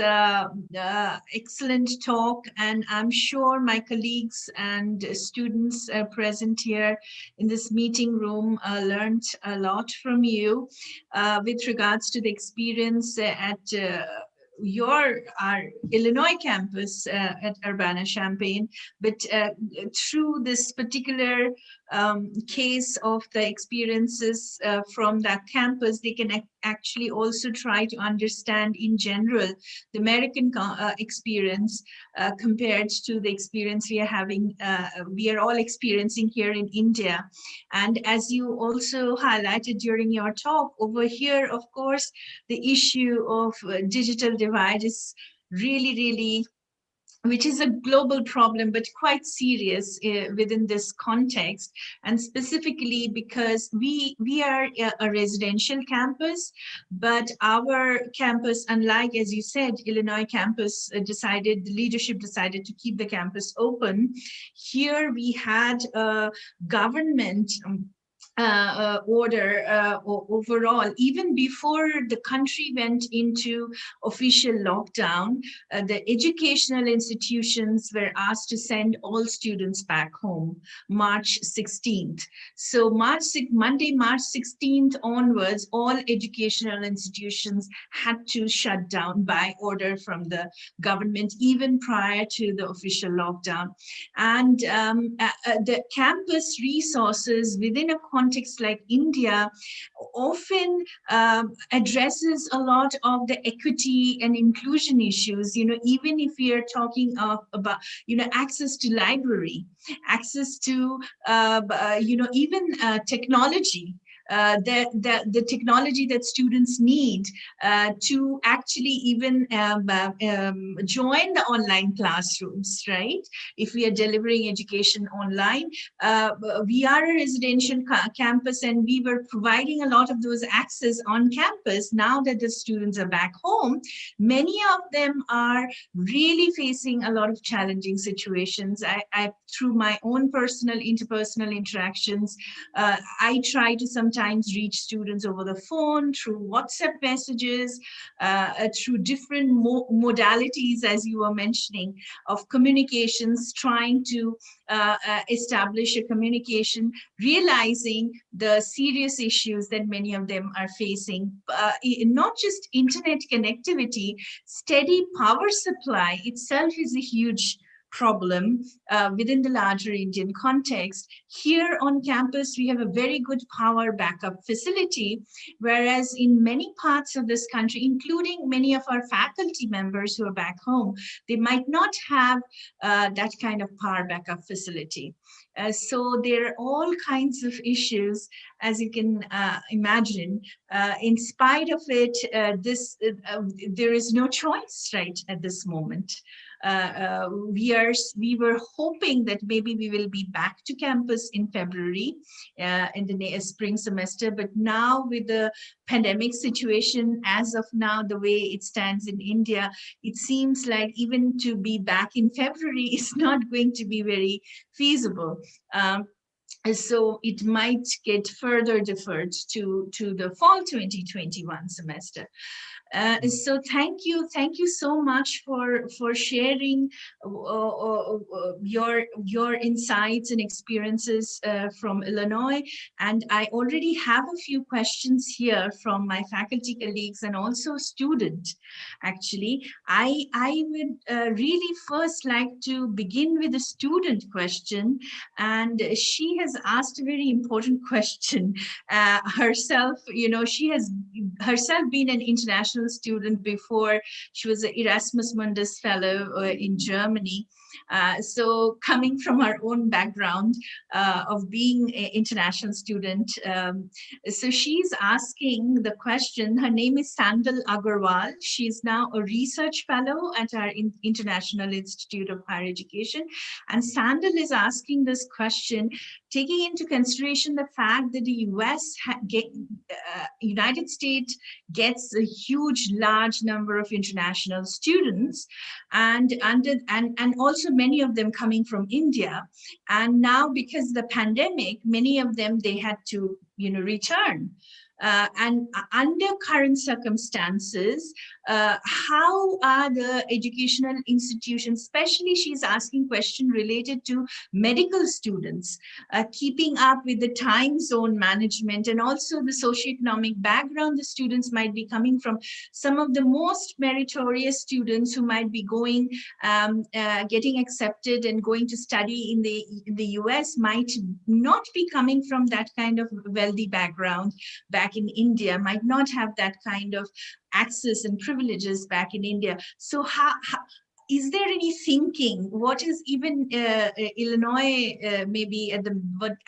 excellent talk. And I'm sure my colleagues and students present here in this meeting room learned a lot from you with regards to the experience at our Illinois campus at Urbana-Champaign, but through this particular case of the experiences from that campus, they can actually also try to understand in general the American experience compared to the experience we are having, we are all experiencing here in India. And as you also highlighted during your talk over here, of course, the issue of digital divide is really, which is a global problem, but quite serious within this context. And specifically because we are a residential campus, but our campus, unlike, as you said, Illinois campus the leadership decided to keep the campus open. Here we had a government order overall, even before the country went into official lockdown, the educational institutions were asked to send all students back home, March 16th. So Monday, March 16th onwards, all educational institutions had to shut down by order from the government, even prior to the official lockdown. And the campus resources within a context like India often addresses a lot of the equity and inclusion issues, even if we are talking about, access to library, access to, even technology. The technology that students need to actually even join the online classrooms, right? If we are delivering education online, we are a residential campus and we were providing a lot of those access on campus. Now that the students are back home, many of them are really facing a lot of challenging situations. I through my own interpersonal interactions, I try to sometimes reach students over the phone, through WhatsApp messages, through different modalities, as you were mentioning, of communications, trying to establish a communication, realizing the serious issues that many of them are facing. Not just internet connectivity, steady power supply itself is a huge problem within the larger Indian context. Here on campus, we have a very good power backup facility, whereas in many parts of this country, including many of our faculty members who are back home, they might not have that kind of power backup facility. So there are all kinds of issues, as you can imagine. In spite of it, there is no choice right at this moment. We were hoping that maybe we will be back to campus in February in the spring semester, but now with the pandemic situation, as of now, the way it stands in India, it seems like even to be back in February is not going to be very feasible. So it might get further deferred to the fall 2021 semester. So thank you so much for sharing your insights and experiences from Illinois. And I already have a few questions here from my faculty colleagues and also student. Actually, I would really first like to begin with a student question, and she has asked a very important question herself. She has herself been an international international student before. She was an Erasmus Mundus Fellow in Germany. So coming from our own background of being an international student, so she's asking the question. Her name is Sandal Agarwal. She's now a research fellow at our International Institute of Higher Education. And Sandal is asking this question, taking into consideration the fact that the United States gets a huge, large number of international students, and also many of them coming from India. And now, because of the pandemic, many of them, they had to, return. And under current circumstances, how are the educational institutions, especially she's asking question related to medical students, keeping up with the time zone management and also the socioeconomic background the students might be coming from. Some of the most meritorious students who might be going, getting accepted and going to study in the US might not be coming from that kind of wealthy background back in India, might not have that kind of access and privileges back in India. So how is there any thinking? What is even Illinois maybe at the,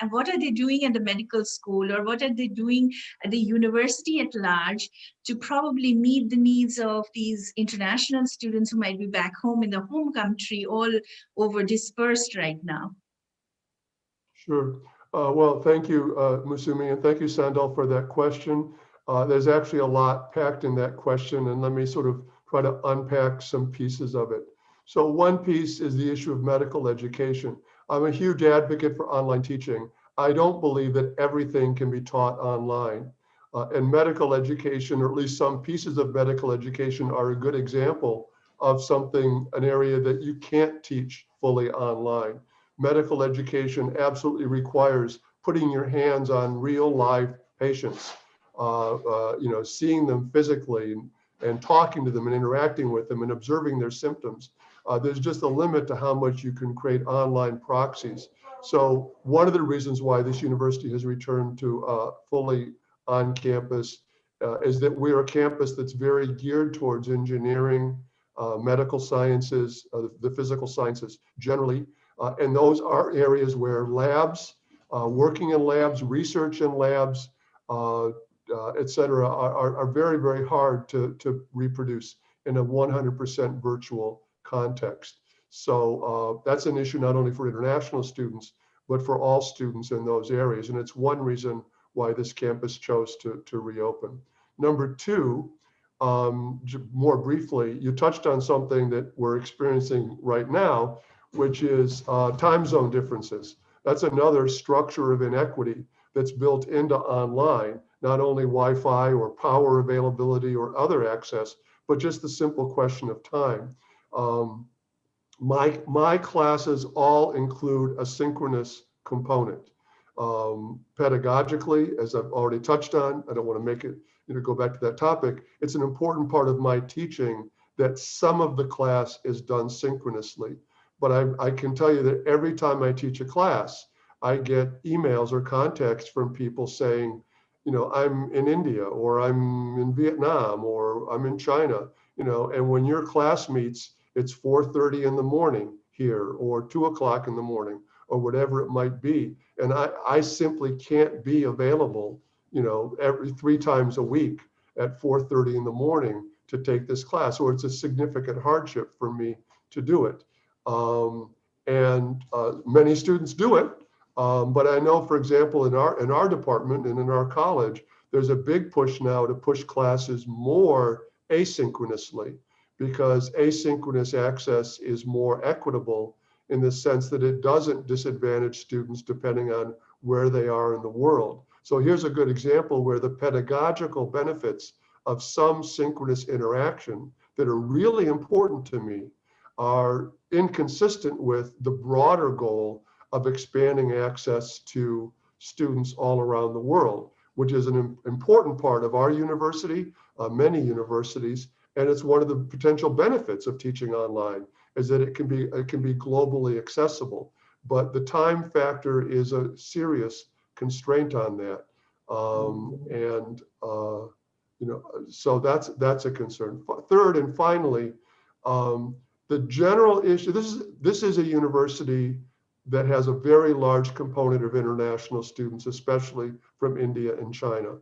what are they doing at the medical school, or what are they doing at the university at large to probably meet the needs of these international students who might be back home in the home country, all over dispersed right now?
Sure. Well, thank you, Musumi, and thank you, Sandal, for that question. There's actually a lot packed in that question, and let me sort of try to unpack some pieces of it. So one piece is the issue of medical education. I'm a huge advocate for online teaching. I don't believe that everything can be taught online. And medical education, or at least some pieces of medical education, are a good example of something, an area that you can't teach fully online. Medical education absolutely requires putting your hands on real live patients, seeing them physically and talking to them and interacting with them and observing their symptoms. There's just a limit to how much you can create online proxies. So one of the reasons why this university has returned to fully on campus is that we're a campus that's very geared towards engineering, medical sciences, the physical sciences generally. And those are areas where labs, working in labs, research in labs, et cetera, are very, very hard to reproduce in a 100% virtual context. So that's an issue not only for international students, but for all students in those areas. And it's one reason why this campus chose to reopen. Number two, more briefly, you touched on something that we're experiencing right now, which is time zone differences. That's another structure of inequity that's built into online, not only Wi-Fi or power availability or other access, but just the simple question of time. My classes all include a synchronous component. Pedagogically, as I've already touched on, I don't want to make it, go back to that topic. It's an important part of my teaching that some of the class is done synchronously. But I can tell you that every time I teach a class, I get emails or contacts from people saying, I'm in India, or I'm in Vietnam, or I'm in China, and when your class meets, it's 4:30 in the morning here, or 2 o'clock in the morning, or whatever it might be. And I simply can't be available, every 3 times a week at 4:30 in the morning to take this class, or it's a significant hardship for me to do it. Many students do it, but I know, for example, in our department and in our college, there's a big push now to push classes more asynchronously, because asynchronous access is more equitable in the sense that it doesn't disadvantage students depending on where they are in the world. So here's a good example where the pedagogical benefits of some synchronous interaction that are really important to me are inconsistent with the broader goal of expanding access to students all around the world, which is an important part of our university, many universities, and it's one of the potential benefits of teaching online, is that it can be globally accessible. But the time factor is a serious constraint on that. So that's a concern. Third and finally, the general issue. This is a university that has a very large component of international students, especially from India and China.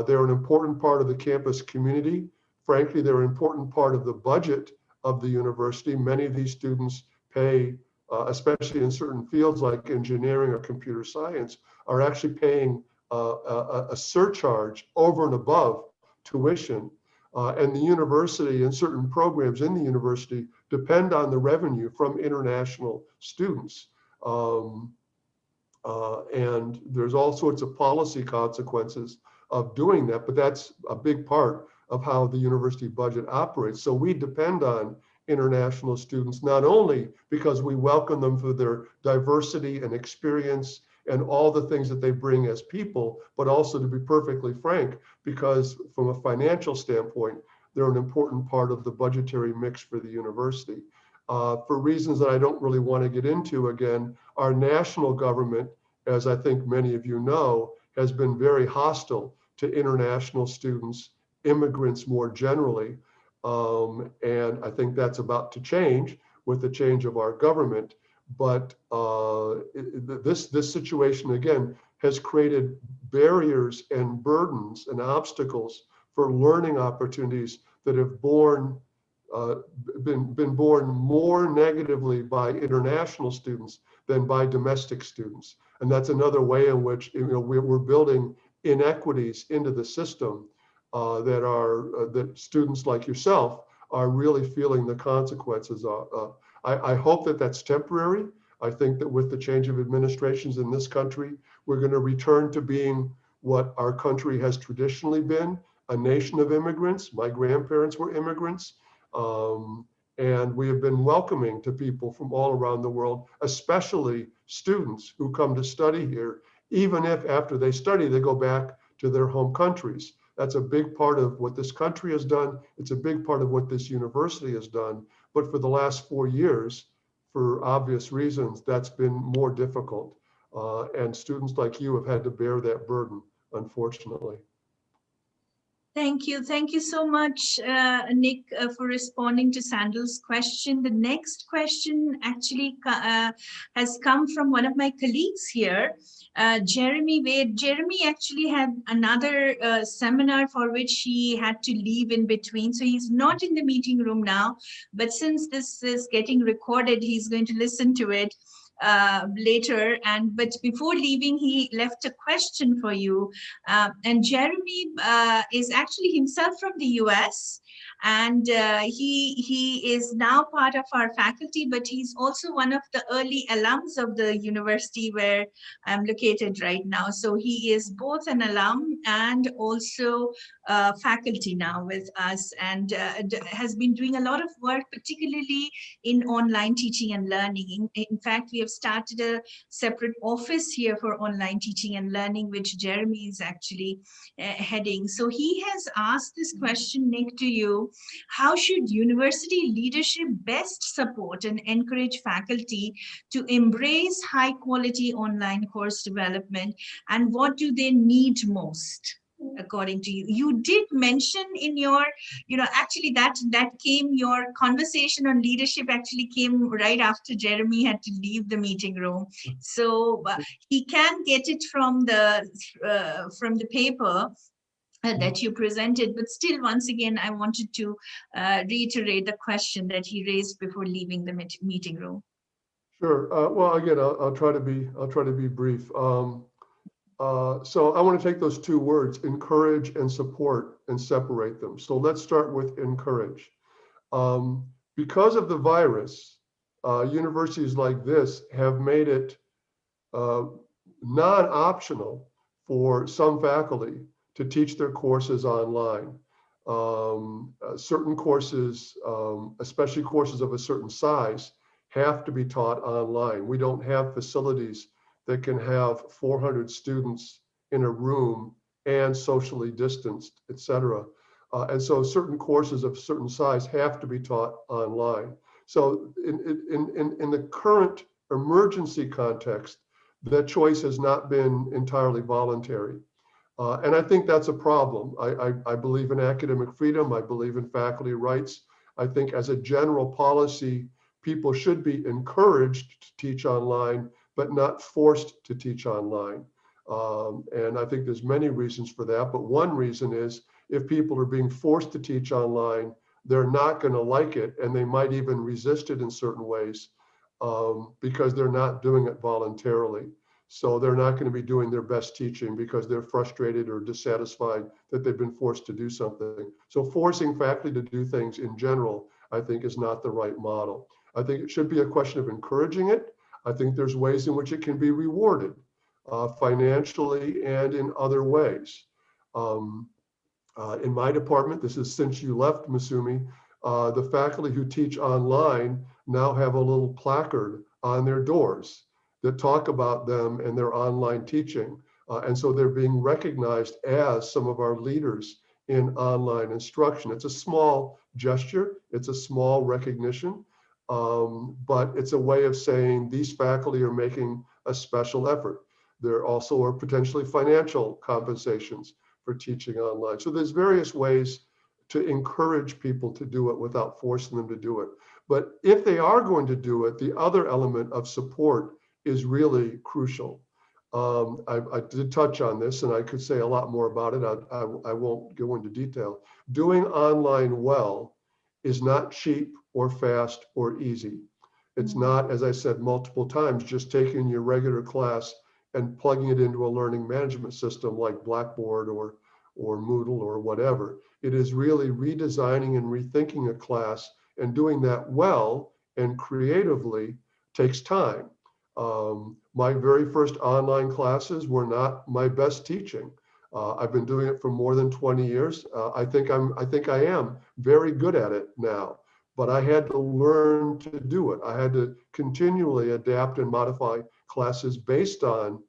They're an important part of the campus community. Frankly, they're an important part of the budget of the university. Many of these students pay, especially in certain fields like engineering or computer science, are actually paying a surcharge over and above tuition. And the university and certain programs in the university depend on the revenue from international students. And there's all sorts of policy consequences of doing that, but that's a big part of how the university budget operates. So we depend on international students, not only because we welcome them for their diversity and experience and all the things that they bring as people, but also, to be perfectly frank, because from a financial standpoint, they're an important part of the budgetary mix for the university. For reasons that I don't really want to get into again, our national government, as I think many of you know, has been very hostile to international students, immigrants more generally. And I think that's about to change with the change of our government. But this situation, again, has created barriers and burdens and obstacles for learning opportunities that have been borne more negatively by international students than by domestic students. And that's another way in which we're building inequities into the system that students like yourself are really feeling the consequences of. I hope that that's temporary. I think that with the change of administrations in this country, we're going to return to being what our country has traditionally been, a nation of immigrants. My grandparents were immigrants. And we have been welcoming to people from all around the world, especially students who come to study here, even if after they study, they go back to their home countries. That's a big part of what this country has done. It's a big part of what this university has done. But for the last 4 years, for obvious reasons, that's been more difficult. And students like you have had to bear that burden, unfortunately.
Thank you. Thank you so much, Nick, for responding to Sandal's question. The next question actually has come from one of my colleagues here, Jeremy Wade. Jeremy actually had another seminar for which he had to leave in between. So he's not in the meeting room now, but since this is getting recorded, he's going to listen to it later. But before leaving, he left a question for you. And Jeremy is actually himself from the US, and he is now part of our faculty, but he's also one of the early alums of the university where I'm located right now. So he is both an alum and also faculty now with us, and has been doing a lot of work, particularly in online teaching and learning. In fact, we have started a separate office here for online teaching and learning, which Jeremy is actually heading. So he has asked this question, Nick, to you. How should university leadership best support and encourage faculty to embrace high quality online course development, and what do they need most? According to you, you did mention in your, actually that came, your conversation on leadership actually came right after Jeremy had to leave the meeting room. So he can get it from the paper that you presented, but still, once again, I wanted to reiterate the question that he raised before leaving the meeting room.
Sure. Well, again, I'll try to be brief. So I want to take those two words, encourage and support, and separate them. So let's start with encourage. Because of the virus, universities like this have made it non-optional for some faculty to teach their courses online. Certain courses, especially courses of a certain size, have to be taught online. We don't have facilities that can have 400 students in a room and socially distanced, et cetera. And so certain courses of certain size have to be taught online. So in the current emergency context, that choice has not been entirely voluntary. And I think that's a problem. I believe in academic freedom. I believe in faculty rights. I think as a general policy, people should be encouraged to teach online, but not forced to teach online. And I think there's many reasons for that. But one reason is if people are being forced to teach online, they're not going to like it, and they might even resist it in certain ways because they're not doing it voluntarily. So they're not going to be doing their best teaching because they're frustrated or dissatisfied that they've been forced to do something. So forcing faculty to do things in general, I think, is not the right model. I think it should be a question of encouraging it. I think there's ways in which it can be rewarded financially and in other ways. In my department, this is since you left, Masumi, the faculty who teach online now have a little placard on their doors that talk about them and their online teaching. And so they're being recognized as some of our leaders in online instruction. It's a small gesture, it's a small recognition, but it's a way of saying these faculty are making a special effort. There also are potentially financial compensations for teaching online. So there's various ways to encourage people to do it without forcing them to do it. But if they are going to do it, the other element of support is really crucial. I did touch on this, and I could say a lot more about it. I won't go into detail. Doing online well is not cheap or fast or easy. It's not, as I said multiple times, just taking your regular class and plugging it into a learning management system like Blackboard or Moodle or whatever. It is really redesigning and rethinking a class, and doing that well and creatively takes time. My very first online classes were not my best teaching. I've been doing it for more than 20 years. I think I am very good at it now, but I had to learn to do it. I had to continually adapt and modify classes based on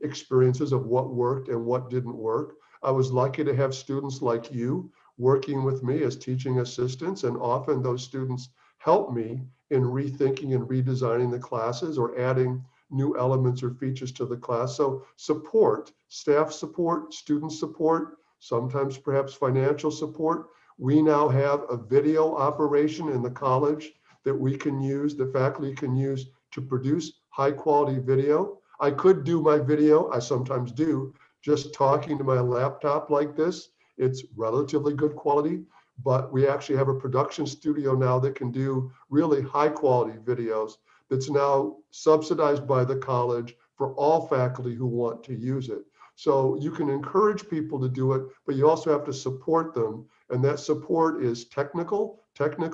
experiences of what worked and what didn't work. I was lucky to have students like you working with me as teaching assistants, and often those students help me in rethinking and redesigning the classes or adding new elements or features to the class. So support, staff support, student support, sometimes perhaps financial support. We now have a video operation in the college that we can use, the faculty can use to produce high quality video. I could do my video, I sometimes do, just talking to my laptop like this. It's relatively good quality, but we actually have a production studio now that can do really high quality videos that's now subsidized by the college for all faculty who want to use it. So you can encourage people to do it, but you also have to support them. And that support is technical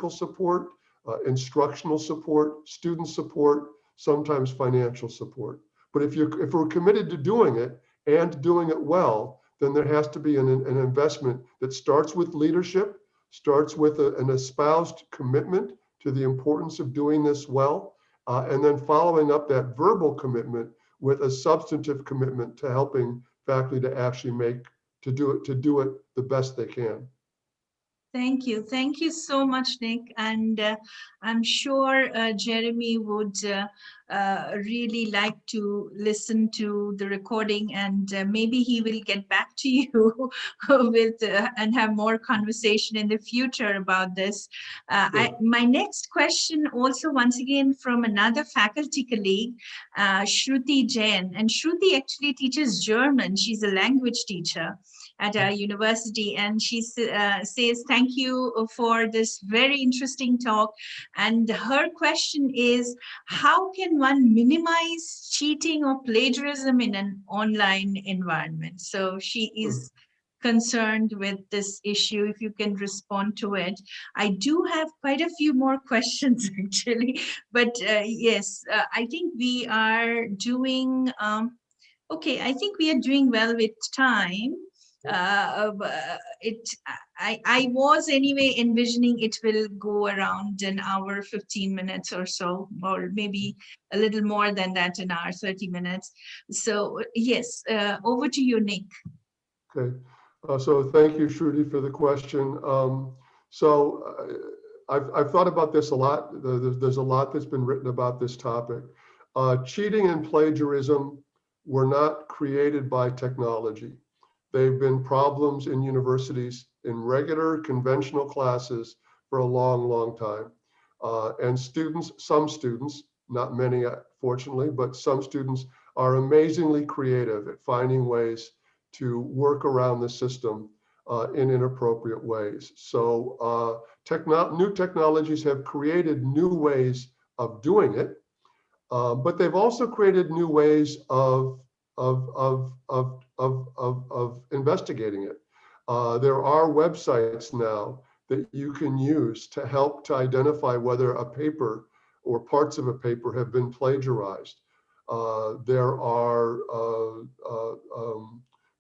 support, instructional support, student support, sometimes financial support. But if we're committed to doing it and doing it well, then there has to be an investment that starts with leadership, starts with an espoused commitment to the importance of doing this well, and then following up that verbal commitment with a substantive commitment to helping faculty to actually do it the best they can.
Thank you. Thank you so much, Nick. And I'm sure Jeremy would really like to listen to the recording, and maybe he will get back to you with and have more conversation in the future about this. My next question also, once again, from another faculty colleague, Shruti Jain. And Shruti actually teaches German. She's a language teacher at our university, and she says thank you for this very interesting talk. And her question is, how can one minimize cheating or plagiarism in an online environment? So she is concerned with this issue. If you can respond to it. I do have quite a few more questions actually, but yes, I think we are doing okay. I think we are doing well with time. I was anyway envisioning it will go around an hour 15 minutes or so, or maybe a little more than that, an hour 30 minutes. So yes, over to you, Nick.
Okay, so thank you, Shruti, for the question. I've thought about this a lot. There's a lot that's been written about this topic. Cheating and plagiarism were not created by technology. They've been problems in universities in regular conventional classes for a long, long time. And some students, not many fortunately, but some students are amazingly creative at finding ways to work around the system in inappropriate ways. So new technologies have created new ways of doing it, but they've also created new ways of investigating it. There are websites now that you can use to help to identify whether a paper or parts of a paper have been plagiarized. There are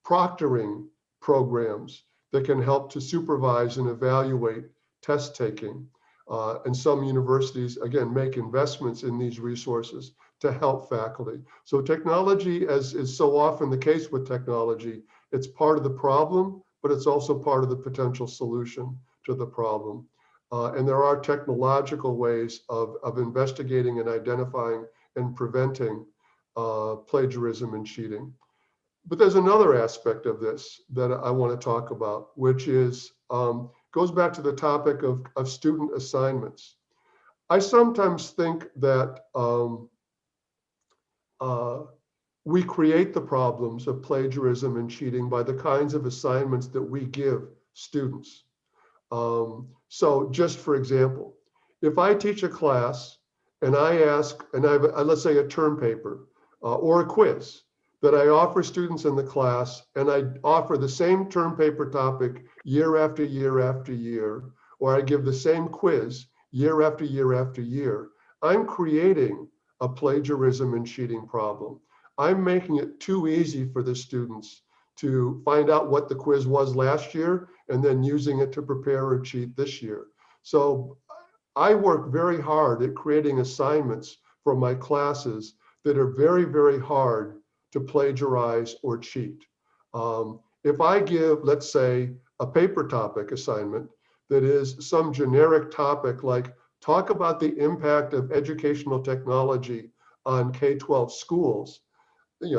proctoring programs that can help to supervise and evaluate test taking. And some universities, again, make investments in these resources to help faculty. So technology, as is so often the case with technology, it's part of the problem, but it's also part of the potential solution to the problem. And there are technological ways of investigating and identifying and preventing plagiarism and cheating. But there's another aspect of this that I want to talk about, which is goes back to the topic of student assignments. I sometimes think that we create the problems of plagiarism and cheating by the kinds of assignments that we give students. So just for example, if I teach a class and I ask, and I have, let's say a term paper or a quiz that I offer students in the class, and I offer the same term paper topic year after year after year, or I give the same quiz year after year after year, I'm creating a plagiarism and cheating problem. I'm making it too easy for the students to find out what the quiz was last year and then using it to prepare or cheat this year. So I work very hard at creating assignments for my classes that are very, very hard to plagiarize or cheat. If I give, let's say, a paper topic assignment that is some generic topic like talk about the impact of educational technology on K-12 schools,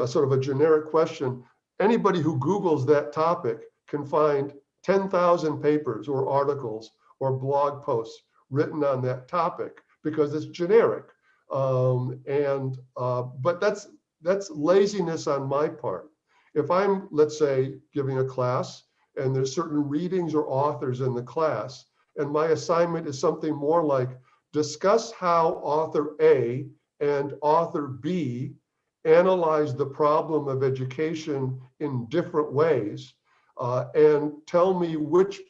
sort of a generic question, anybody who Googles that topic can find 10,000 papers or articles or blog posts written on that topic because it's generic. But that's laziness on my part. If I'm, let's say, giving a class and there's certain readings or authors in the class, and my assignment is something more like discuss how author A and author B analyze the problem of education in different ways, and tell me which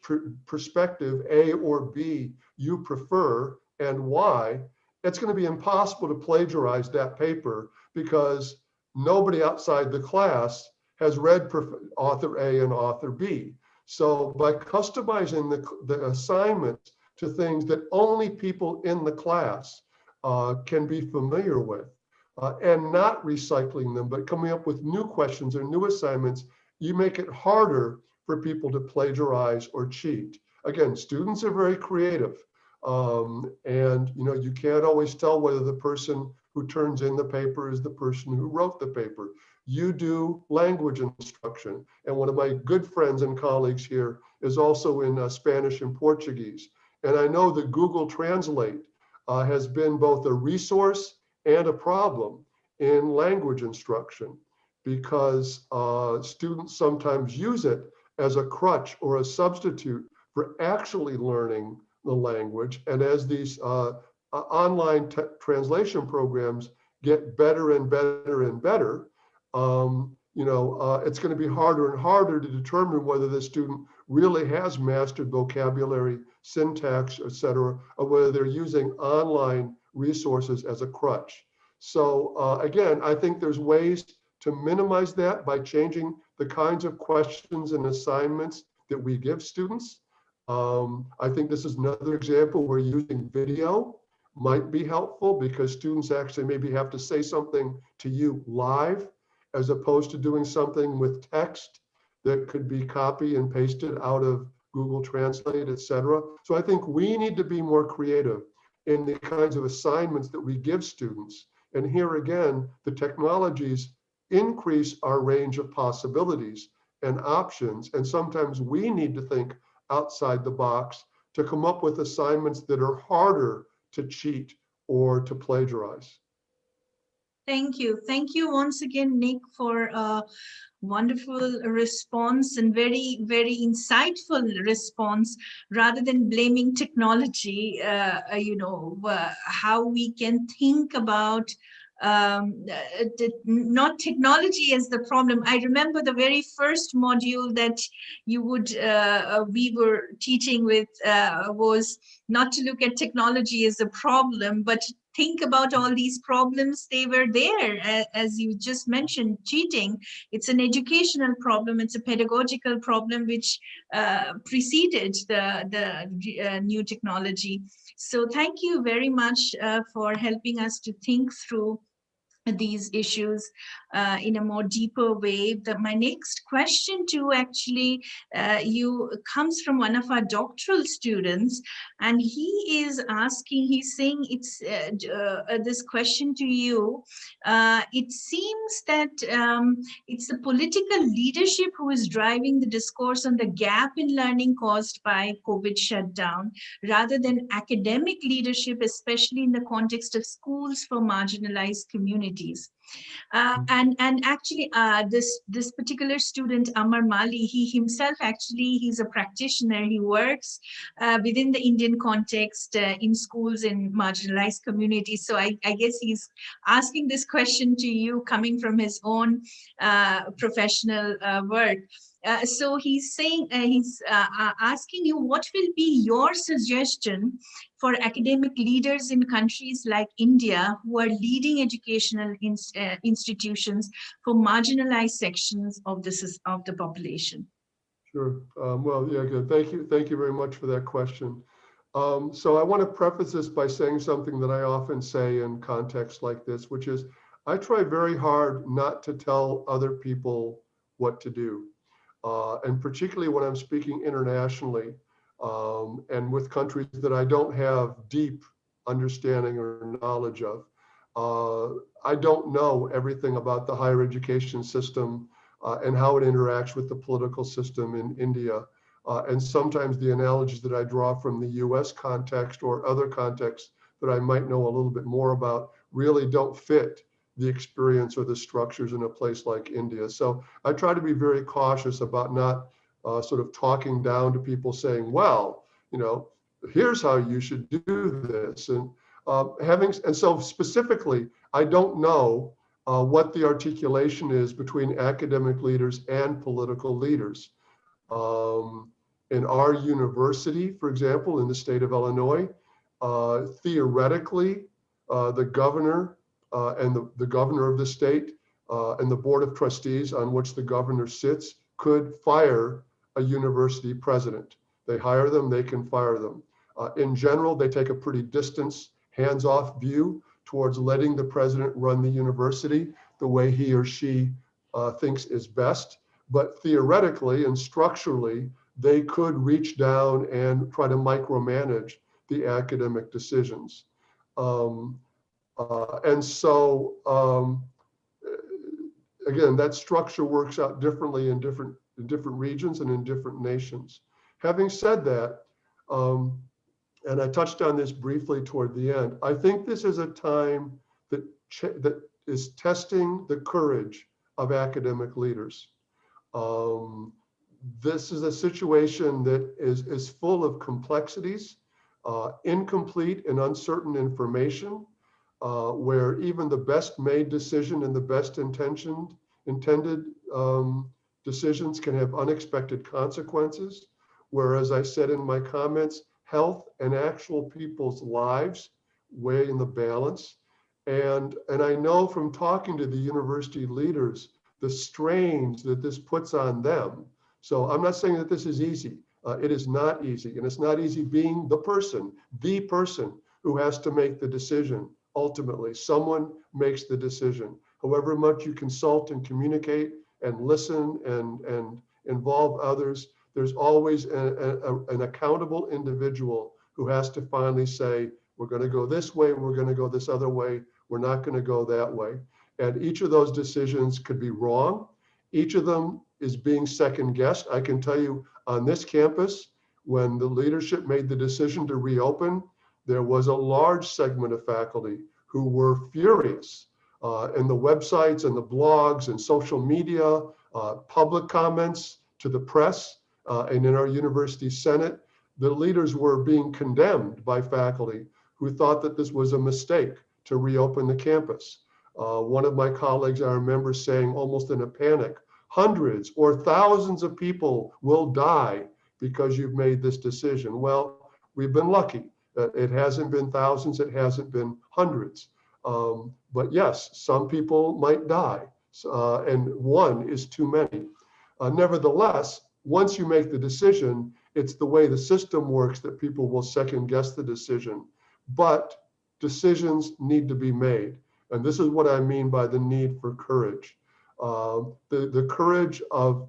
perspective A or B you prefer and why, it's going to be impossible to plagiarize that paper because nobody outside the class has read author A and author B. So by customizing the assignments to things that only people in the class can be familiar with, and not recycling them, but coming up with new questions or new assignments, you make it harder for people to plagiarize or cheat. Again, students are very creative. And you can't always tell whether the person who turns in the paper is the person who wrote the paper. You do language instruction. And one of my good friends and colleagues here is also in Spanish and Portuguese. And I know that Google Translate has been both a resource and a problem in language instruction because students sometimes use it as a crutch or a substitute for actually learning the language. And as these online translation programs get better and better and better, it's going to be harder and harder to determine whether the student really has mastered vocabulary, syntax, et cetera, or whether they're using online resources as a crutch. So again, I think there's ways to minimize that by changing the kinds of questions and assignments that we give students. I think this is another example where using video might be helpful because students actually maybe have to say something to you live as opposed to doing something with text that could be copy and pasted out of Google Translate, et cetera. So I think we need to be more creative in the kinds of assignments that we give students. And here again, the technologies increase our range of possibilities and options. And sometimes we need to think outside the box to come up with assignments that are harder to cheat or to plagiarize.
Thank you. Thank you once again, Nick, for a wonderful response and very, very insightful response. Rather than blaming technology, how we can think about not technology as the problem. I remember the very first module that we were teaching with was not to look at technology as a problem, but think about all these problems. They were there, as you just mentioned. Cheating, it's an educational problem, it's a pedagogical problem which preceded the new technology. So thank you very much for helping us to think through these issues in a more deeper way. My next question to actually you comes from one of our doctoral students, and he's saying this question to you. It seems that it's the political leadership who is driving the discourse on the gap in learning caused by COVID shutdown, rather than academic leadership, especially in the context of schools for marginalized communities. And actually, this particular student, Amar Mali, he himself actually, he's a practitioner. He works within the Indian context in schools in marginalized communities. So I guess he's asking this question to you, coming from his own professional work. So he's saying, he's asking you, what will be your suggestion for academic leaders in countries like India who are leading educational institutions for marginalized sections of the population?
Sure. Well, yeah, good. Thank you. Thank you very much for that question. So I want to preface this by saying something that I often say in contexts like this, which is I try very hard not to tell other people what to do. And particularly when I'm speaking internationally and with countries that I don't have deep understanding or knowledge of. I don't know everything about the higher education system and how it interacts with the political system in India. And sometimes the analogies that I draw from the US context or other contexts that I might know a little bit more about really don't fit the experience or the structures in a place like India. So I try to be very cautious about not sort of talking down to people saying, well, here's how you should do this. And so specifically, I don't know what the articulation is between academic leaders and political leaders. In our university, for example, in the state of Illinois, theoretically, the governor and the governor of the state and the board of trustees on which the governor sits could fire a university president. They hire them, they can fire them. In general, they take a pretty distant, hands-off view towards letting the president run the university the way he or she thinks is best. But theoretically and structurally, they could reach down and try to micromanage the academic decisions. Again, that structure works out differently in different regions and in different nations. Having said that, and I touched on this briefly toward the end, I think this is a time that is testing the courage of academic leaders. This is a situation that is full of complexities, incomplete and uncertain information, where even the best made decision and the best intended decisions can have unexpected consequences. Where, as I said in my comments, health and actual people's lives weigh in the balance. And I know from talking to the university leaders, the strains that this puts on them. So I'm not saying that this is easy. It is not easy. And it's not easy being the person who has to make the decision. Ultimately, someone makes the decision. However much you consult and communicate and listen and involve others, there's always an accountable individual who has to finally say, we're going to go this way, we're going to go this other way, we're not going to go that way. And each of those decisions could be wrong. Each of them is being second guessed. I can tell you on this campus, when the leadership made the decision to reopen, there was a large segment of faculty who were furious. And the websites and the blogs and social media, public comments to the press, and in our university senate, the leaders were being condemned by faculty who thought that this was a mistake to reopen the campus. One of my colleagues, I remember saying almost in a panic, hundreds or thousands of people will die because you've made this decision. Well, we've been lucky. It hasn't been thousands, it hasn't been hundreds. But yes, some people might die, and one is too many. Nevertheless, once you make the decision, it's the way the system works that people will second guess the decision. But decisions need to be made. And this is what I mean by the need for courage. The courage of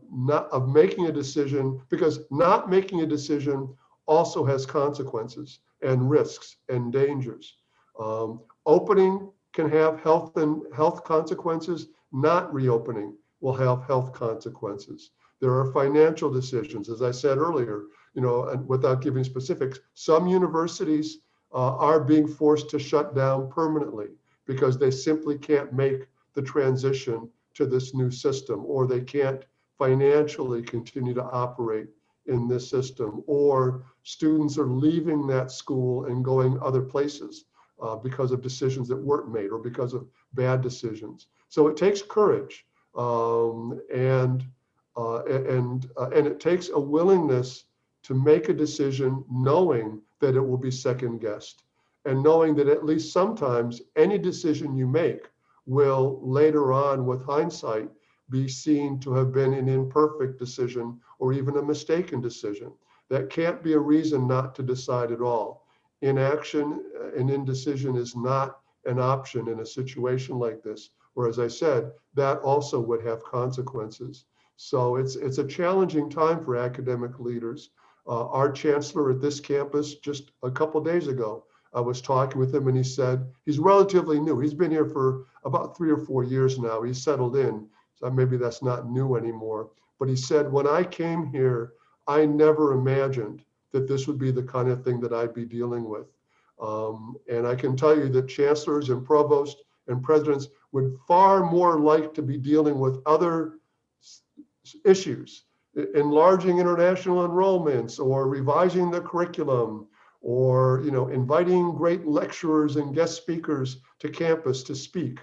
making a decision, because not making a decision also has consequences and risks and dangers. Opening can have health consequences. Not reopening will have health consequences. There are financial decisions, as I said earlier, and without giving specifics, some universities are being forced to shut down permanently because they simply can't make the transition to this new system, or they can't financially continue to operate in this system, or students are leaving that school and going other places because of decisions that weren't made or because of bad decisions. So it takes courage, and it takes a willingness to make a decision knowing that it will be second guessed, and knowing that at least sometimes any decision you make will later on, with hindsight, be seen to have been an imperfect decision or even a mistaken decision. That can't be a reason not to decide at all. Inaction and indecision is not an option in a situation like this, where, as I said, that also would have consequences. So it's a challenging time for academic leaders. Our chancellor at this campus, just a couple days ago, I was talking with him and he said, he's relatively new. He's been here for about 3 or 4 years now. He's settled in, so maybe that's not new anymore. But he said, when I came here, I never imagined that this would be the kind of thing that I'd be dealing with. And I can tell you that chancellors and provosts and presidents would far more like to be dealing with other issues, enlarging international enrollments or revising the curriculum, or inviting great lecturers and guest speakers to campus to speak.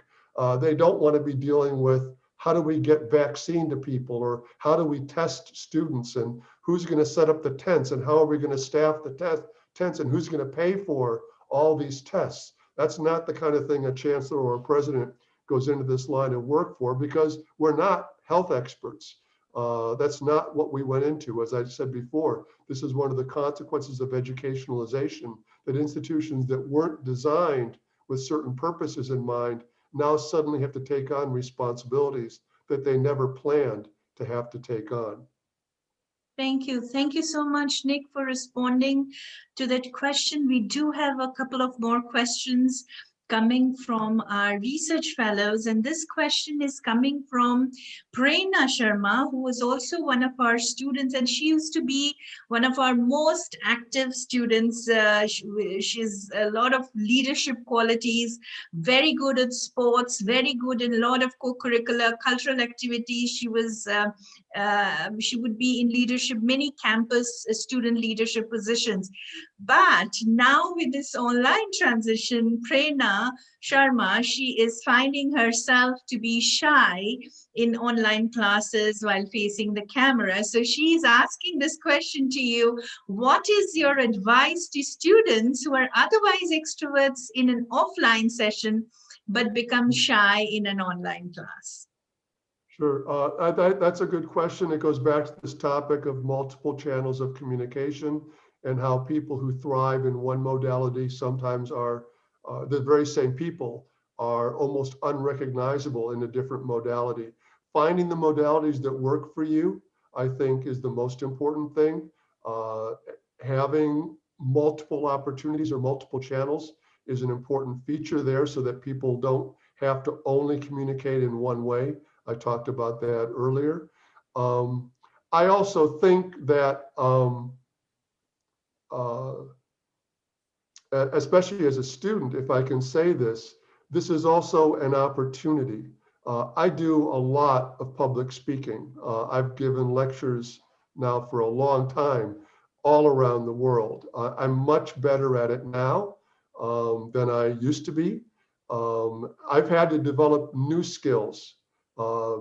They don't want to be dealing with how do we get vaccine to people, or how do we test students, and who's going to set up the tents, and how are we going to staff the tents, and who's going to pay for all these tests. That's not the kind of thing a chancellor or a president goes into this line of work for, because we're not health experts. That's not what we went into. As I said before, this is one of the consequences of educationalization, that institutions that weren't designed with certain purposes in mind now suddenly have to take on responsibilities that they never planned to have to take on.
Thank you. Thank you so much, Nick, for responding to that question. We do have a couple of more questions coming from our research fellows, and this question is coming from Prerna Sharma, who was also one of our students, and she used to be one of our most active students. She's a lot of leadership qualities, very good at sports, very good in a lot of co-curricular cultural activities. She would be in leadership, many campus student leadership positions. But now with this online transition, Prerna Sharma, she is finding herself to be shy in online classes while facing the camera. So she is asking this question to you: what is your advice to students who are otherwise extroverts in an offline session but become shy in an online class?
Sure, that's a good question. It goes back to this topic of multiple channels of communication, and how people who thrive in one modality sometimes are, the very same people are almost unrecognizable in a different modality. Finding the modalities that work for you, I think, is the most important thing. Having multiple opportunities or multiple channels is an important feature there, so that people don't have to only communicate in one way. I talked about that earlier. I also think that, uh, especially as a student, if I can say this, this is also an opportunity. I do a lot of public speaking. I've given lectures now for a long time all around the world. I'm much better at it now than I used to be. I've had to develop new skills, uh,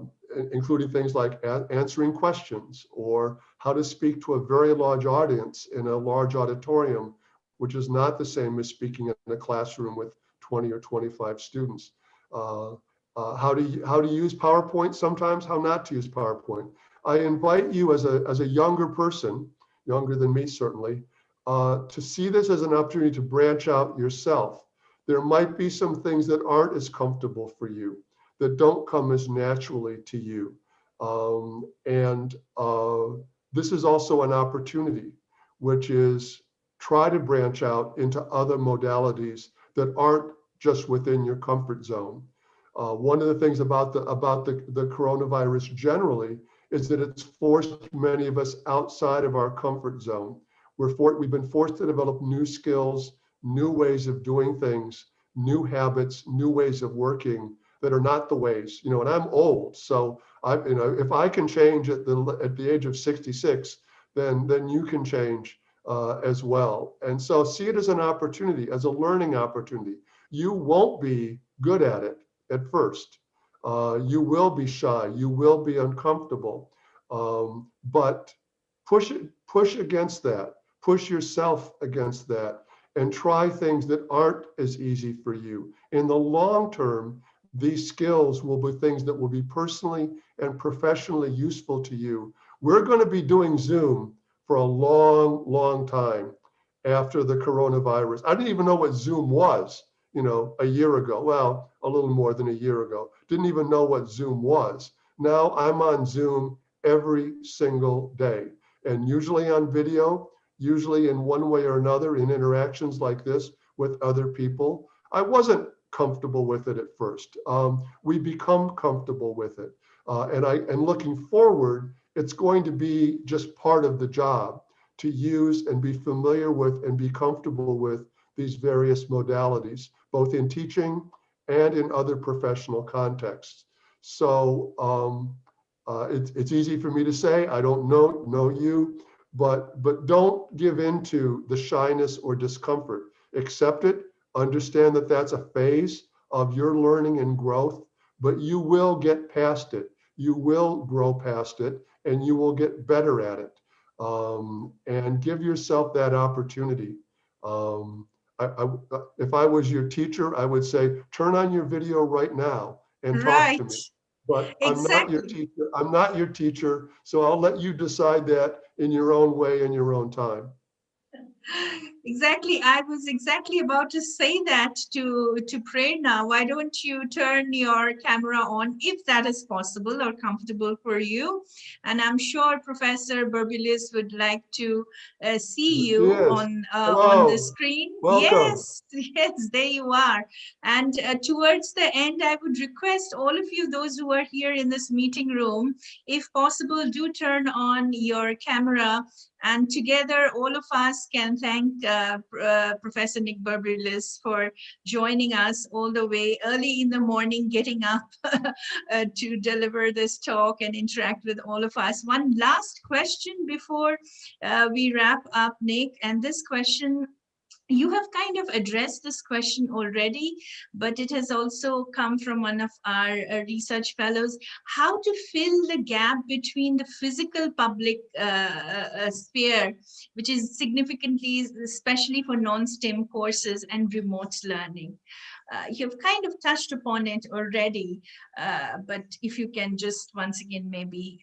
including things like answering questions or how to speak to a very large audience in a large auditorium, which is not the same as speaking in a classroom with 20 or 25 students. How to use PowerPoint sometimes, how not to use PowerPoint. I invite you as a younger person, younger than me certainly, to see this as an opportunity to branch out yourself. There might be some things that aren't as comfortable for you, that don't come as naturally to you. And this is also an opportunity, which is try to branch out into other modalities that aren't just within your comfort zone. One of the things about the coronavirus generally is that it's forced many of us outside of our comfort zone. We've been forced to develop new skills, new ways of doing things, new habits, new ways of working that are not the ways, and I'm old, so if I can change at the age of 66, then you can change as well. And so see it as an opportunity, as a learning opportunity. You won't be good at it at first. You will be shy, you will be uncomfortable, but push against that, push yourself against that, and try things that aren't as easy for you. In the long term, these skills will be things that will be personally and professionally useful to you. We're going to be doing Zoom for a long, long time after the coronavirus. I didn't even know what Zoom was, a year ago. Well, a little more than a year ago. Didn't even know what Zoom was. Now I'm on Zoom every single day, and usually on video, usually in one way or another in interactions like this with other people. I wasn't comfortable with it at first. We become comfortable with it. And looking forward, it's going to be just part of the job to use and be familiar with and be comfortable with these various modalities, both in teaching and in other professional contexts. So it's easy for me to say, I don't know you, but don't give into the shyness or discomfort. Accept it, understand that that's a phase of your learning and growth, but you will get past it. You will grow past it, and you will get better at it. And give yourself that opportunity. If I was your teacher, I would say, turn on your video right now and talk to
Right.
me. But I'm not your
Exactly.
teacher. I'm not your teacher. So I'll let you decide that in your own way, in your own time.
Exactly. I was exactly about to say that to Prerna. Why don't you turn your camera on if that is possible or comfortable for you? And I'm sure Professor Berbilis would like to see
Yes, she
you
is.
on the
Hello.
screen.
Welcome.
Yes, yes, there you are. And towards the end, I would request all of you, those who are here in this meeting room, if possible, do turn on your camera, and together, all of us can thank Professor Nick Berberis for joining us all the way early in the morning, getting up to deliver this talk and interact with all of us. One last question before we wrap up, Nick, and this question, you have kind of addressed this question already, but it has also come from one of our research fellows. How to fill the gap between the physical public sphere, which is significantly, especially for non-STEM courses, and remote learning? You've kind of touched upon it already, but if you can just once again maybe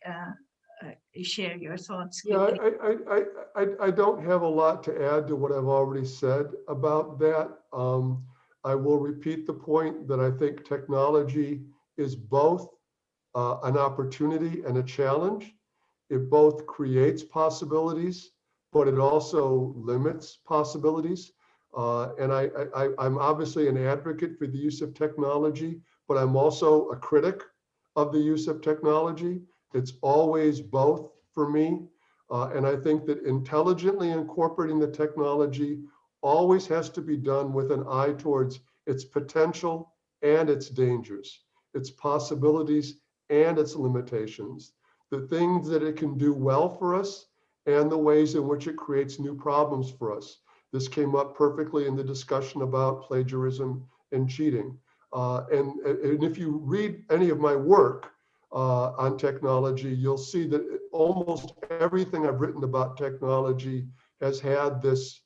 share your thoughts
Yeah,
quickly.
I don't have a lot to add to what I've already said about that. I will repeat the point that I think technology is both an opportunity and a challenge. It both creates possibilities, but it also limits possibilities. And I'm obviously an advocate for the use of technology, but I'm also a critic of the use of technology. It's always both for me. And I think that intelligently incorporating the technology always has to be done with an eye towards its potential and its dangers, its possibilities and its limitations, the things that it can do well for us and the ways in which it creates new problems for us. This came up perfectly in the discussion about plagiarism and cheating. And if you read any of my work on technology, you'll see that almost everything I've written about technology has had this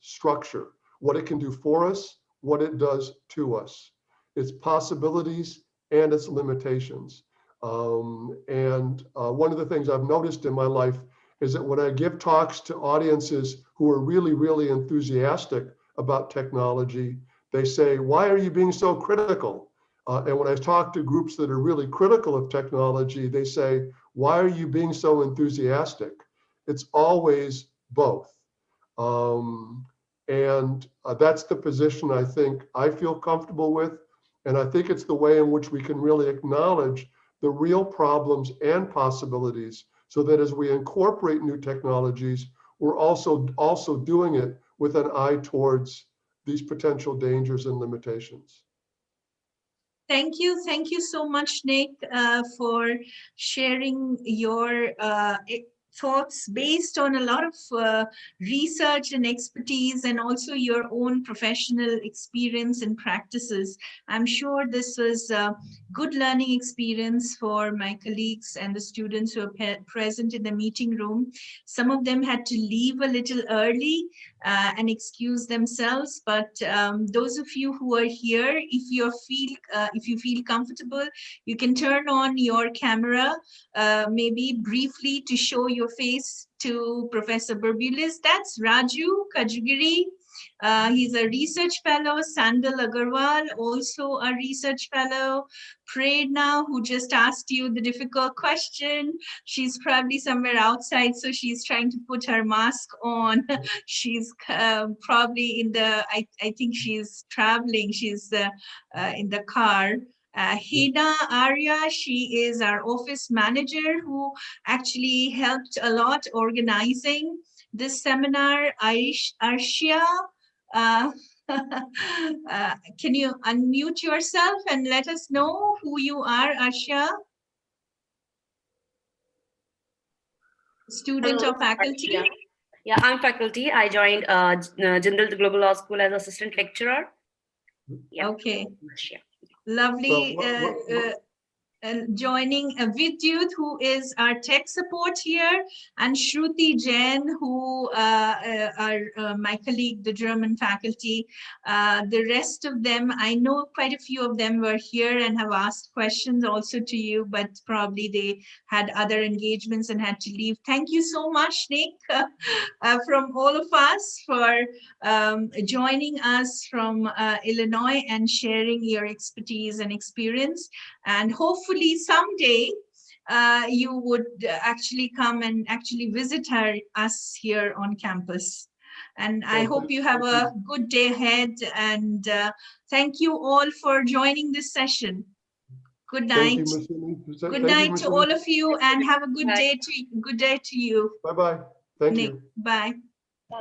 structure, what it can do for us, what it does to us, its possibilities and its limitations. One of the things I've noticed in my life is that when I give talks to audiences who are really, really enthusiastic about technology, they say, "Why are you being so critical?" And when I talk to groups that are really critical of technology, they say, "Why are you being so enthusiastic?" It's always both. That's the position I think I feel comfortable with. And I think it's the way in which we can really acknowledge the real problems and possibilities, so that as we incorporate new technologies, we're also doing it with an eye towards these potential dangers and limitations.
Thank you so much, Nick, for sharing your thoughts based on a lot of research and expertise, and also your own professional experience and practices. I'm sure this was a good learning experience for my colleagues and the students who are present in the meeting room. Some of them had to leave a little early and excuse themselves, but those of you who are here, if you feel comfortable, you can turn on your camera, maybe briefly, to show your face to Professor Burbulis. That's Raju Kajugiri. He's a research fellow. Sandal Agarwal, also a research fellow. Prerna, who just asked you the difficult question. She's probably somewhere outside, so she's trying to put her mask on. She's probably in the, I think she's traveling. She's in the car. Hina Arya, she is our office manager who actually helped a lot organizing this seminar. Arshia, can you unmute yourself and let us know who you are, Arshia? Student
Hello,
or faculty?
Yeah, I'm faculty. I joined Jindal Global Law School as assistant lecturer. Yeah.
Okay.
Yeah.
Lovely. Joining Vidyut, who is our tech support here, and Shruti Jain, who are my colleague, the German faculty. The rest of them, I know quite a few of them were here and have asked questions also to you, but probably they had other engagements and had to leave. Thank you so much, Nick, from all of us for joining us from Illinois and sharing your expertise and experience. And hopefully someday you would actually come and actually visit us here on campus. And I hope you have a good day ahead. And thank you all for joining this session. Good night. Good night to all of you, and have a good day to you.
Bye-bye. Thank
Nick,
you.
bye.